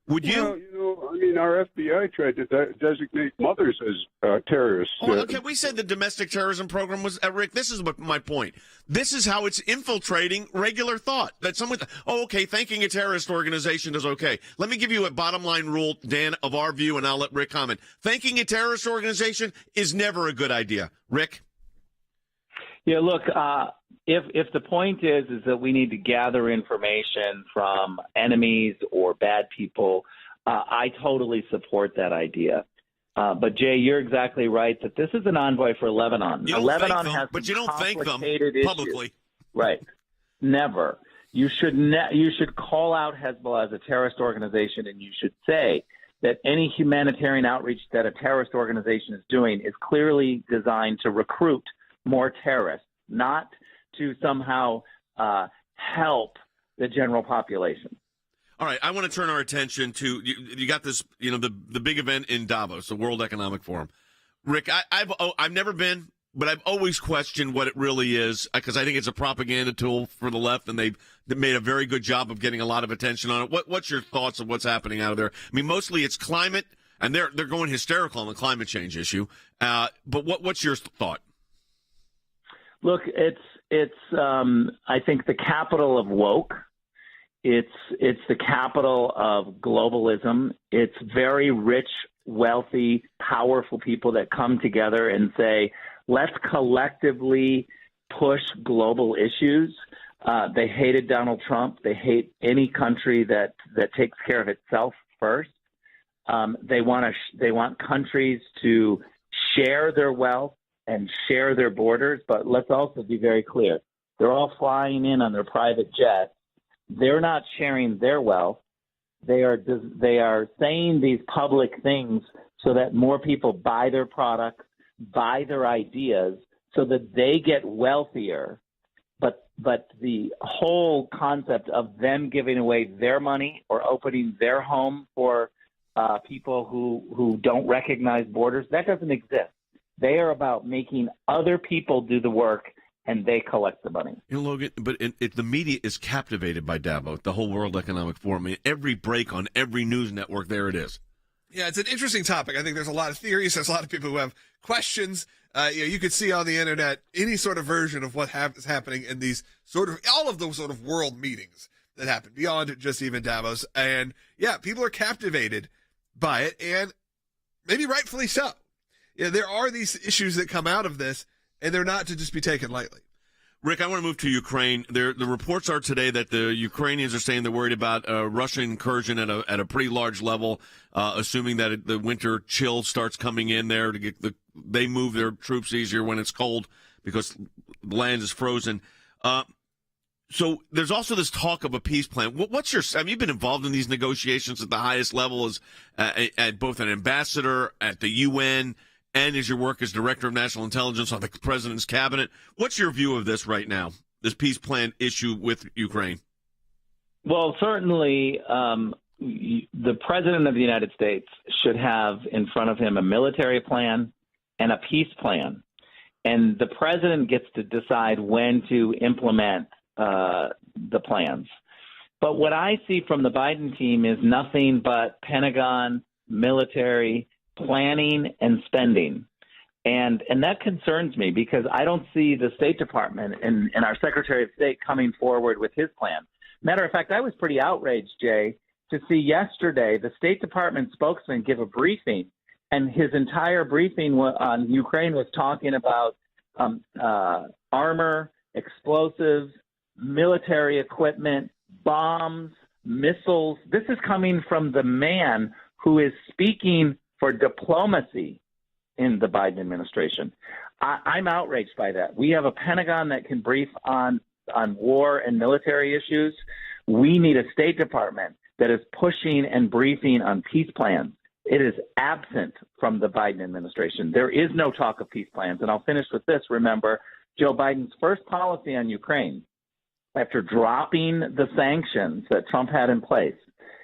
Speaker 3: Would you?
Speaker 19: Well, I mean, mean, our FBI tried to designate mothers as terrorists.
Speaker 3: Okay, we said the domestic terrorism program was, Rick, this is my point. This is how it's infiltrating regular thought. That someone, okay, thanking a terrorist organization is okay. Let me give you a bottom line rule, Dan, of our view, and I'll let Rick comment. Thanking a terrorist organization is never a good idea. Rick?
Speaker 18: Yeah, look, if the point is that we need to gather information from enemies or bad people, I totally support that idea. But Jay, you're exactly right that this is an envoy for Lebanon.
Speaker 3: You don't
Speaker 18: Lebanon
Speaker 3: thank them,
Speaker 18: has
Speaker 3: but you don't thank them
Speaker 18: issues.
Speaker 3: publicly.
Speaker 18: Right. Never. You should call out Hezbollah as a terrorist organization, and you should say that any humanitarian outreach that a terrorist organization is doing is clearly designed to recruit more terrorists, not to somehow help the general population.
Speaker 3: All right, I want to turn our attention to you got this, the big event in Davos, the World Economic Forum. Rick, I've never been, but I've always questioned what it really is because I think it's a propaganda tool for the left, and they've made a very good job of getting a lot of attention on it. What's your thoughts of what's happening out of there? I mean, mostly it's climate, and they're going hysterical on the climate change issue. But what's your thought?
Speaker 18: Look, it's I think the capital of woke. It's the capital of globalism. It's very rich, wealthy, powerful people that come together and say, let's collectively push global issues. They hated Donald Trump. They hate any country that takes care of itself first. They want countries to share their wealth and share their borders. But let's also be very clear. They're all flying in on their private jets. They're not sharing their wealth. They are saying these public things so that more people buy their products, buy their ideas, so that they get wealthier. But the whole concept of them giving away their money or opening their home for people who don't recognize borders, that doesn't exist. They are about making other people do the work, and they collect the money.
Speaker 3: Logan, but the media is captivated by Davos, the whole World Economic Forum. I mean, every break on every news network, there it is.
Speaker 1: Yeah, it's an interesting topic. I think there's a lot of theories. There's a lot of people who have questions. You could see on the internet any sort of version of what is happening in these all of those sort of world meetings that happen beyond just even Davos. And yeah, people are captivated by it, and maybe rightfully so. Yeah, there are these issues that come out of this, and they're not to just be taken lightly.
Speaker 3: Rick, I want to move to Ukraine. The reports are today that the Ukrainians are saying they're worried about a Russian incursion at a pretty large level, assuming that the winter chill starts coming in there they move their troops easier when it's cold because the land is frozen. So there's also this talk of a peace plan. Have you been involved in these negotiations at the highest level as at both an ambassador at the UN and as your work as Director of National Intelligence on the President's Cabinet? What's your view of this right now, this peace plan issue with Ukraine?
Speaker 18: Well, certainly the President of the United States should have in front of him a military plan and a peace plan. And the President gets to decide when to implement the plans. But what I see from the Biden team is nothing but Pentagon, military, planning and spending. And that concerns me because I don't see the State Department and our Secretary of State coming forward with his plan. Matter of fact, I was pretty outraged, Jay, to see yesterday the State Department spokesman give a briefing, and his entire briefing on Ukraine was talking about armor, explosives, military equipment, bombs, missiles. This is coming from the man who is speaking for diplomacy in the Biden administration. I'm outraged by that. We have a Pentagon that can brief on war and military issues. We need a State Department that is pushing and briefing on peace plans. It is absent from the Biden administration. There is no talk of peace plans. And I'll finish with this. Remember, Joe Biden's first policy on Ukraine, after dropping the sanctions that Trump had in place,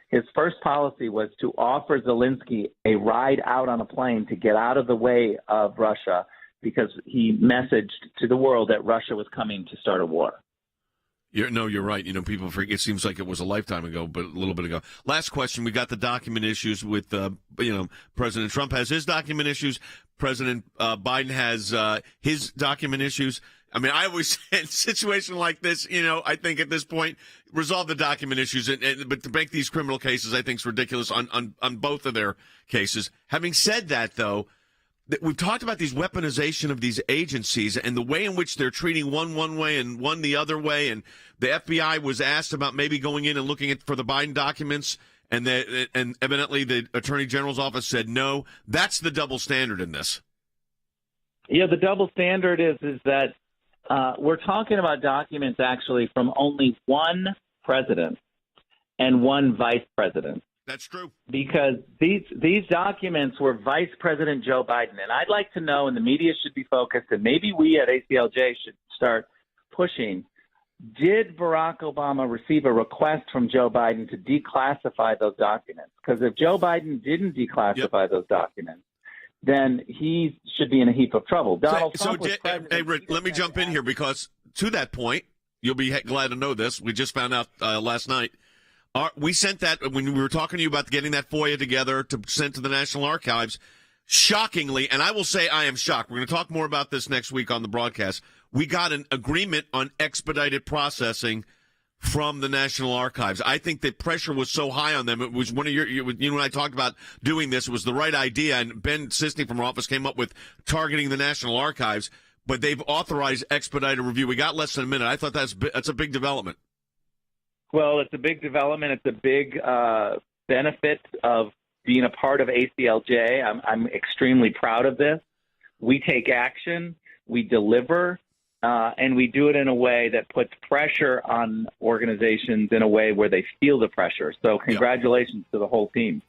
Speaker 18: his first policy was to offer Zelensky a ride out on a plane to get out of the way of Russia because he messaged to the world that Russia was coming to start a war.
Speaker 3: You're right. People forget. It seems like it was a lifetime ago, but a little bit ago. Last question. We got the document issues with, President Trump has his document issues. President Biden has his document issues. I mean, I always say in a situation like this, I think at this point, resolve the document issues. But to make these criminal cases, I think is ridiculous on both of their cases. Having said that, though, we've talked about these weaponization of these agencies and the way in which they're treating one way and one the other way. And the FBI was asked about maybe going in and looking for the Biden documents, and evidently the Attorney General's office said no. That's the double standard in this.
Speaker 18: Yeah, the double standard is that we're talking about documents actually from only one president and one vice president.
Speaker 3: That's true.
Speaker 18: Because these documents were Vice President Joe Biden. And I'd like to know, and the media should be focused, and maybe we at ACLJ should start pushing, did Barack Obama receive a request from Joe Biden to declassify those documents? Because if Joe Biden didn't declassify those documents, then he should be in a heap of trouble. Donald Trump was president.
Speaker 3: Hey, Rick, let me jump in here, because to that point, you'll be glad to know this. We just found out last night. We sent that when we were talking to you about getting that FOIA together to send to the National Archives. Shockingly, and I will say I am shocked. We're going to talk more about this next week on the broadcast. We got an agreement on expedited processing from the National Archives. I think the pressure was so high on them. It was one of when I talked about doing this, it was the right idea. And Ben Sisney from our office came up with targeting the National Archives, but they've authorized expedited review. We got less than a minute. I thought that's a big development.
Speaker 18: Well, it's a big development. It's a big benefit of being a part of ACLJ. I'm extremely proud of this. We take action, we deliver, and we do it in a way that puts pressure on organizations in a way where they feel the pressure. So congratulations to the whole team.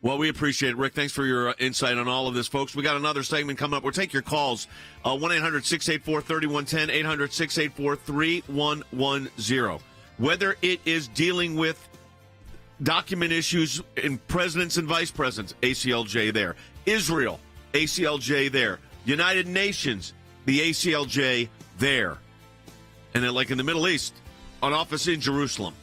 Speaker 3: Well, we appreciate it. Rick, thanks for your insight on all of this, folks. We got another segment coming up. We'll take your calls. 1-800-684-3110, 800-684-3110. Whether it is dealing with document issues in presidents and vice presidents, ACLJ there. Israel, ACLJ there. United Nations, the ACLJ there. And then, like in the Middle East, an office in Jerusalem.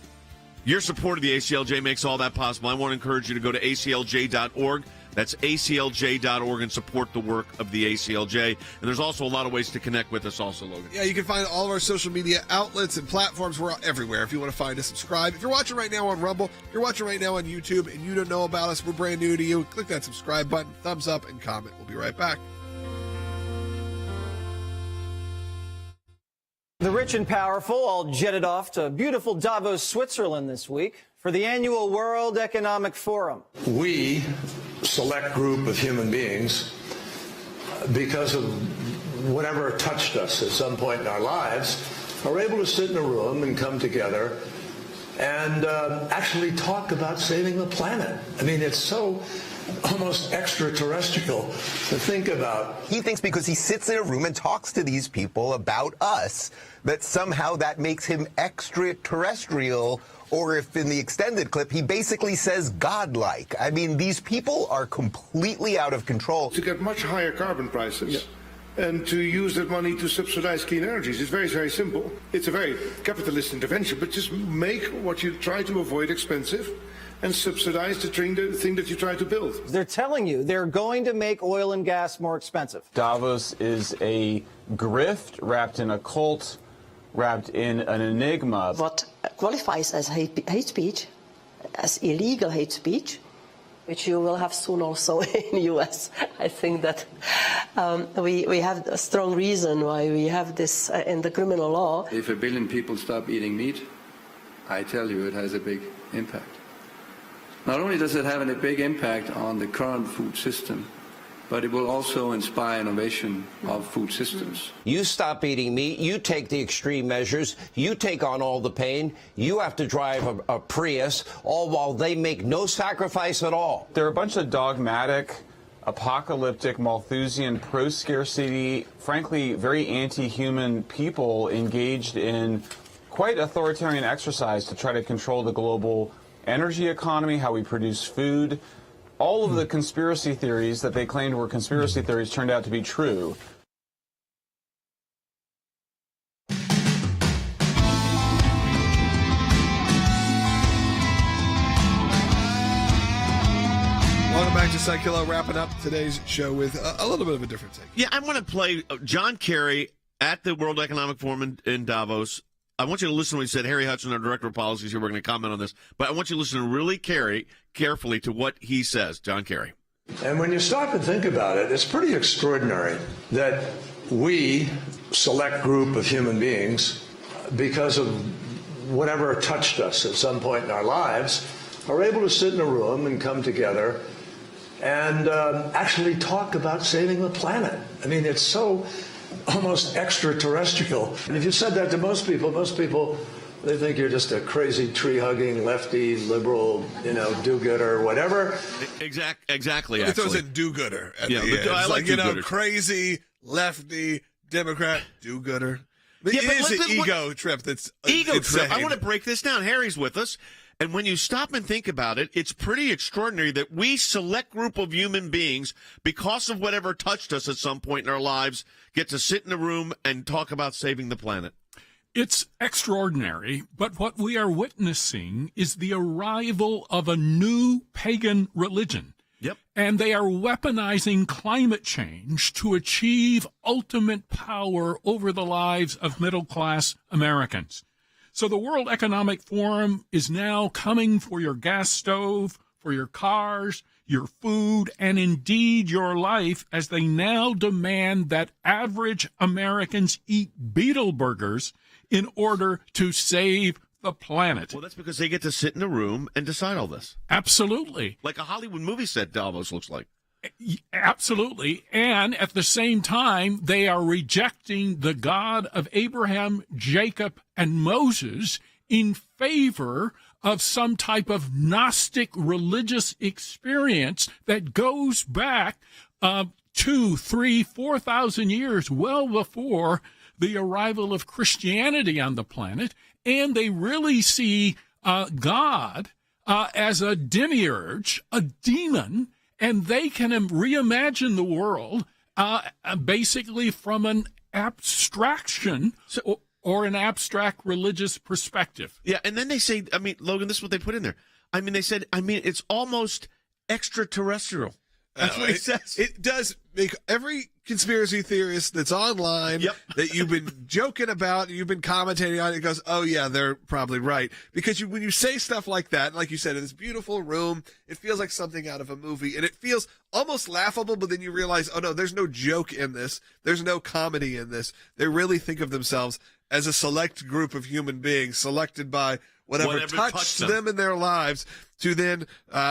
Speaker 3: Your support of the ACLJ makes all that possible. I want to encourage you to go to aclj.org. That's aclj.org, and support the work of the ACLJ. And there's also a lot of ways to connect with us also, Logan.
Speaker 1: Yeah, you can find all of our social media outlets and platforms. We're everywhere. If you want to find us, subscribe. If you're watching right now on Rumble, if you're watching right now on YouTube, and you don't know about us, we're brand new to you, click that subscribe button, thumbs up, and comment. We'll be right back.
Speaker 20: The rich and powerful all jetted off to beautiful Davos, Switzerland this week for the annual World Economic Forum.
Speaker 21: We, select group of human beings, because of whatever touched us at some point in our lives, are able to sit in a room and come together and actually talk about saving the planet. I mean, it's so almost extraterrestrial to think about.
Speaker 22: He thinks because he sits in a room and talks to these people about us, that somehow that makes him extraterrestrial, or if in the extended clip, he basically says godlike. I mean, these people are completely out of control.
Speaker 23: To get much higher carbon prices and to use that money to subsidize clean energies. It's very, very simple. It's a very capitalist intervention, but just make what you try to avoid expensive and subsidize the thing that you try to build.
Speaker 20: They're telling you they're going to make oil and gas more expensive.
Speaker 24: Davos is a grift wrapped in a cult, wrapped in an enigma.
Speaker 25: What qualifies as hate speech, as illegal hate speech, which you will have soon also in the U.S. I think that we have a strong reason why we have this in the criminal law.
Speaker 26: If 1 billion people stop eating meat, I tell you it has a big impact. Not only does it have a big impact on the current food system, but it will also inspire innovation of food systems.
Speaker 27: You stop eating meat, you take the extreme measures, you take on all the pain, you have to drive a Prius, all while they make no sacrifice at all.
Speaker 24: They're a bunch of dogmatic, apocalyptic, Malthusian, pro-scarcity, frankly, very anti-human people engaged in quite authoritarian exercise to try to control the global energy economy, how we produce food. All of the conspiracy theories that they claimed were conspiracy theories turned out to be true.
Speaker 1: Sekulow wrapping up today's show with a little bit of a different take.
Speaker 3: Yeah, I want to play John Kerry at the World Economic Forum in Davos. I want you to listen to what he said. Harry Hutchins, our director of policies here, we're going to comment on this. But I want you to listen really carefully to what he says. John Kerry.
Speaker 21: And when you stop and think about it, it's pretty extraordinary that we, select group of human beings, because of whatever touched us at some point in our lives, are able to sit in a room and come together and actually talk about saving the planet. I mean, it's so almost extraterrestrial. And if you said that to most people, they think you're just a crazy tree-hugging, lefty, liberal, do-gooder, whatever.
Speaker 3: Exactly.
Speaker 1: It throws in do-gooder at the end.
Speaker 3: I like do-gooders.
Speaker 1: Crazy, lefty, Democrat, do-gooder.
Speaker 3: Yeah,
Speaker 1: it is an ego trip that's insane.
Speaker 3: I want to break this down. Harry's with us. And when you stop and think about it, it's pretty extraordinary that we, select group of human beings, because of whatever touched us at some point in our lives, get to sit in a room and talk about saving the planet.
Speaker 12: It's extraordinary, but what we are witnessing is the arrival of a new pagan religion.
Speaker 3: Yep.
Speaker 12: And they are weaponizing climate change to achieve ultimate power over the lives of middle-class Americans. So the World Economic Forum is now coming for your gas stove, for your cars, your food, and indeed your life, as they now demand that average Americans eat beetle burgers in order to save the planet.
Speaker 3: Well, that's because they get to sit in a room and decide all this.
Speaker 12: Absolutely.
Speaker 3: Like a Hollywood movie set, Davos looks like.
Speaker 12: Absolutely. And at the same time, they are rejecting the God of Abraham, Jacob, and Moses in favor of some type of Gnostic religious experience that goes back 2, 3, 4,000 years, well before the arrival of Christianity on the planet. And they really see God as a demiurge, a demon, and they can reimagine the world basically from an abstraction or an abstract religious perspective.
Speaker 3: Yeah, and then they say, Logan, this is what they put in there. They said, it's almost extraterrestrial. That's what he says.
Speaker 1: It does make every conspiracy theorist that's online that you've been joking about, you've been commentating on, it goes, oh, yeah, they're probably right. Because when you say stuff like that, like you said, in this beautiful room, it feels like something out of a movie, and it feels almost laughable, but then you realize, oh, no, there's no joke in this. There's no comedy in this. They really think of themselves as a select group of human beings selected by whatever touched them in their lives to then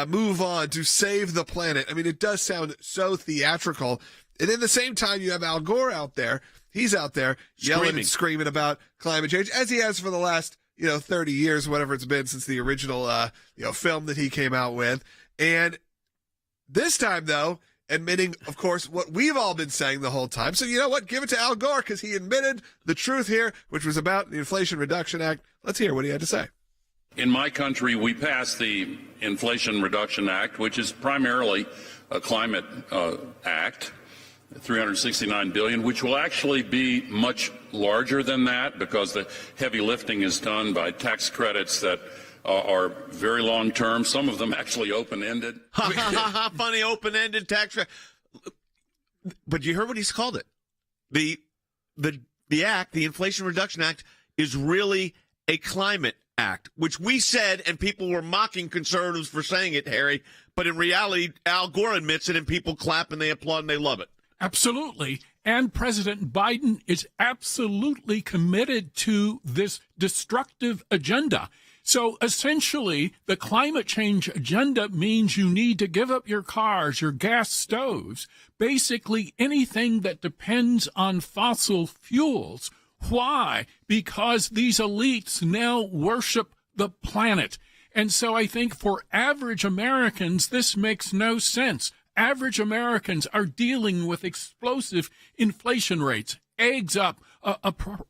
Speaker 1: move on to save the planet. It does sound so theatrical. And in the same time, you have Al Gore out there. He's out there yelling and screaming about climate change, as he has for the last 30 years, whatever it's been since the original film that he came out with. And this time, though, admitting, of course, what we've all been saying the whole time. So you know what? Give it to Al Gore, because he admitted the truth here, which was about the Inflation Reduction Act. Let's hear what he had to say.
Speaker 4: In my country, we passed the Inflation Reduction Act, which is primarily a climate act, $369 billion, which will actually be much larger than that because the heavy lifting is done by tax credits that are very long term. Some of them actually open-ended.
Speaker 3: Funny open-ended tax credit. But you heard what he's called it. The act, the Inflation Reduction Act, is really a climate act, which we said, and people were mocking conservatives for saying it, Harry. But in reality, Al Gore admits it, and people clap and they applaud and they love it.
Speaker 12: Absolutely. And President Biden is absolutely committed to this destructive agenda. So essentially, the climate change agenda means you need to give up your cars, your gas stoves, basically anything that depends on fossil fuels. Why? Because these elites now worship the planet. And so I think for average Americans, this makes no sense. Average Americans are dealing with explosive inflation rates. Eggs up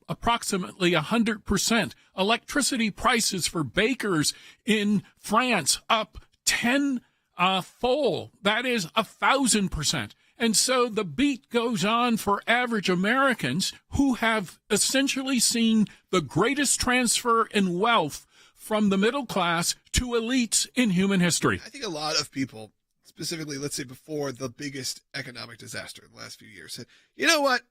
Speaker 12: approximately 100%. Electricity prices for bakers in France up 10-fold. That is 1,000%. And so the beat goes on for average Americans who have essentially seen the greatest transfer in wealth from the middle class to elites in human history.
Speaker 1: I think a lot of people, specifically, let's say before the biggest economic disaster in the last few years, said, you know what?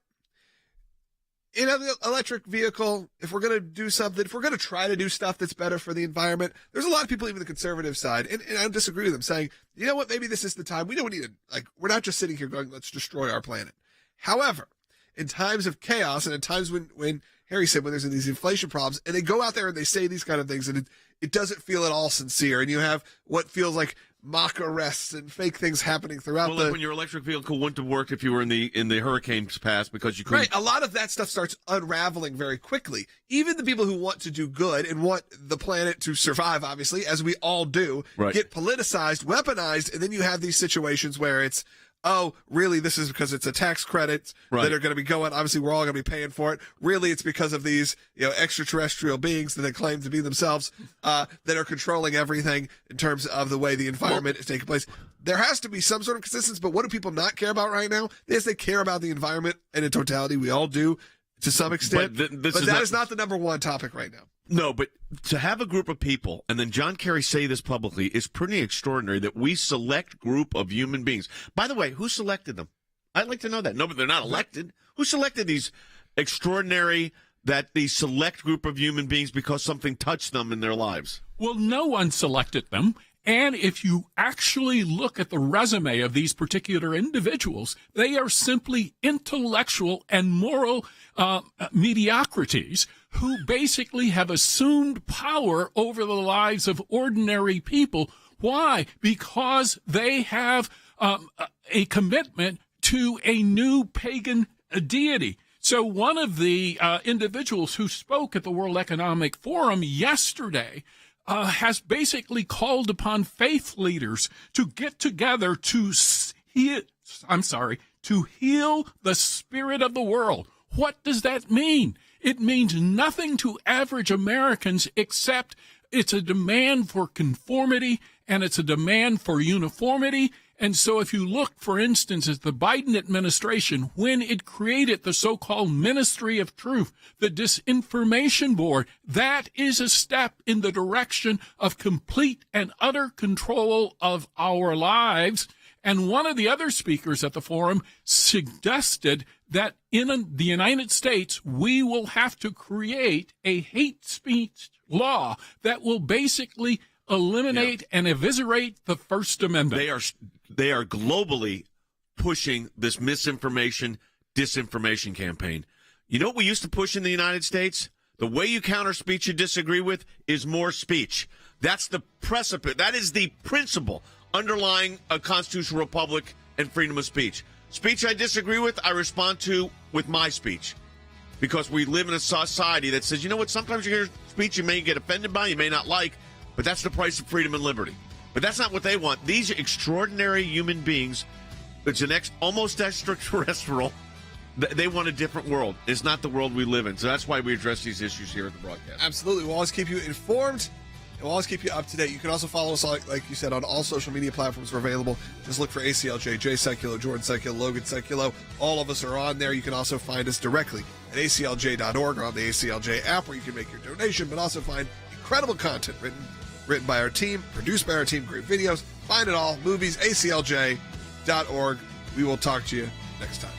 Speaker 1: In an electric vehicle, if we're going to do something, if we're going to try to do stuff that's better for the environment, there's a lot of people, even the conservative side, and I don't disagree with them, saying, you know what, maybe this is the time. We don't need to, we're not just sitting here going, let's destroy our planet. However, in times of chaos and in times when Harry said, when there's these inflation problems, and they go out there and they say these kind of things, and it doesn't feel at all sincere, and you have what feels like mock arrests and fake things happening throughout
Speaker 3: like when your electric vehicle wouldn't have worked if you were in the hurricane's past because you couldn't.
Speaker 1: Right, a lot of that stuff starts unraveling very quickly. Even the people who want to do good and want the planet to survive, obviously, as we all do, get politicized, weaponized, and then you have these situations where it's, oh, really, this is because it's a tax credit that are going to be going. Obviously, we're all going to be paying for it. Really, it's because of these, extraterrestrial beings that they claim to be themselves that are controlling everything in terms of the way the environment is taking place. There has to be some sort of consistency, but what do people not care about right now? Yes, they care about the environment and in totality. We all do to some extent. But that is not the number one topic right now.
Speaker 3: No, but to have a group of people, and then John Kerry say this publicly, is pretty extraordinary that we select group of human beings. By the way, who selected them? I'd like to know that. No, but they're not elected. Who selected these these select group of human beings because something touched them in their lives?
Speaker 12: Well, no one selected them. And if you actually look at the resume of these particular individuals, they are simply intellectual and moral mediocrities who basically have assumed power over the lives of ordinary people. Why? Because they have a commitment to a new pagan deity. So one of the individuals who spoke at the World Economic Forum yesterday has basically called upon faith leaders to get together to heal the spirit of the world. What does that mean? It means nothing to average Americans except it's a demand for conformity and it's a demand for uniformity. And so if you look, for instance, at the Biden administration, when it created the so-called Ministry of Truth, the Disinformation Board, that is a step in the direction of complete and utter control of our lives. And one of the other speakers at the forum suggested that in the United States, we will have to create a hate speech law that will basically eliminate and eviscerate the First Amendment.
Speaker 3: They are globally pushing this misinformation, disinformation campaign. You know what we used to push in the United States? The way you counter speech you disagree with is more speech. That's the precipice. That is the principle underlying a constitutional republic and freedom of speech. Speech I disagree with, I respond to with my speech. Because we live in a society that says, you know what, sometimes you hear speech you may get offended by, you may not like, but that's the price of freedom and liberty. But that's not what they want. These extraordinary human beings, it's almost extraterrestrial, they want a different world. It's not the world we live in. So that's why we address these issues here at the broadcast.
Speaker 1: Absolutely. We'll always keep you informed. We'll always keep you up to date. You can also follow us, like you said, on all social media platforms. We're available. Just look for ACLJ, Jay Sekulow, Jordan Sekulow, Logan Sekulow. All of us are on there. You can also find us directly at aclj.org or on the ACLJ app where you can make your donation, but also find incredible content written by our team, produced by our team, great videos. Find it all. Movies, aclj.org. We will talk to you next time.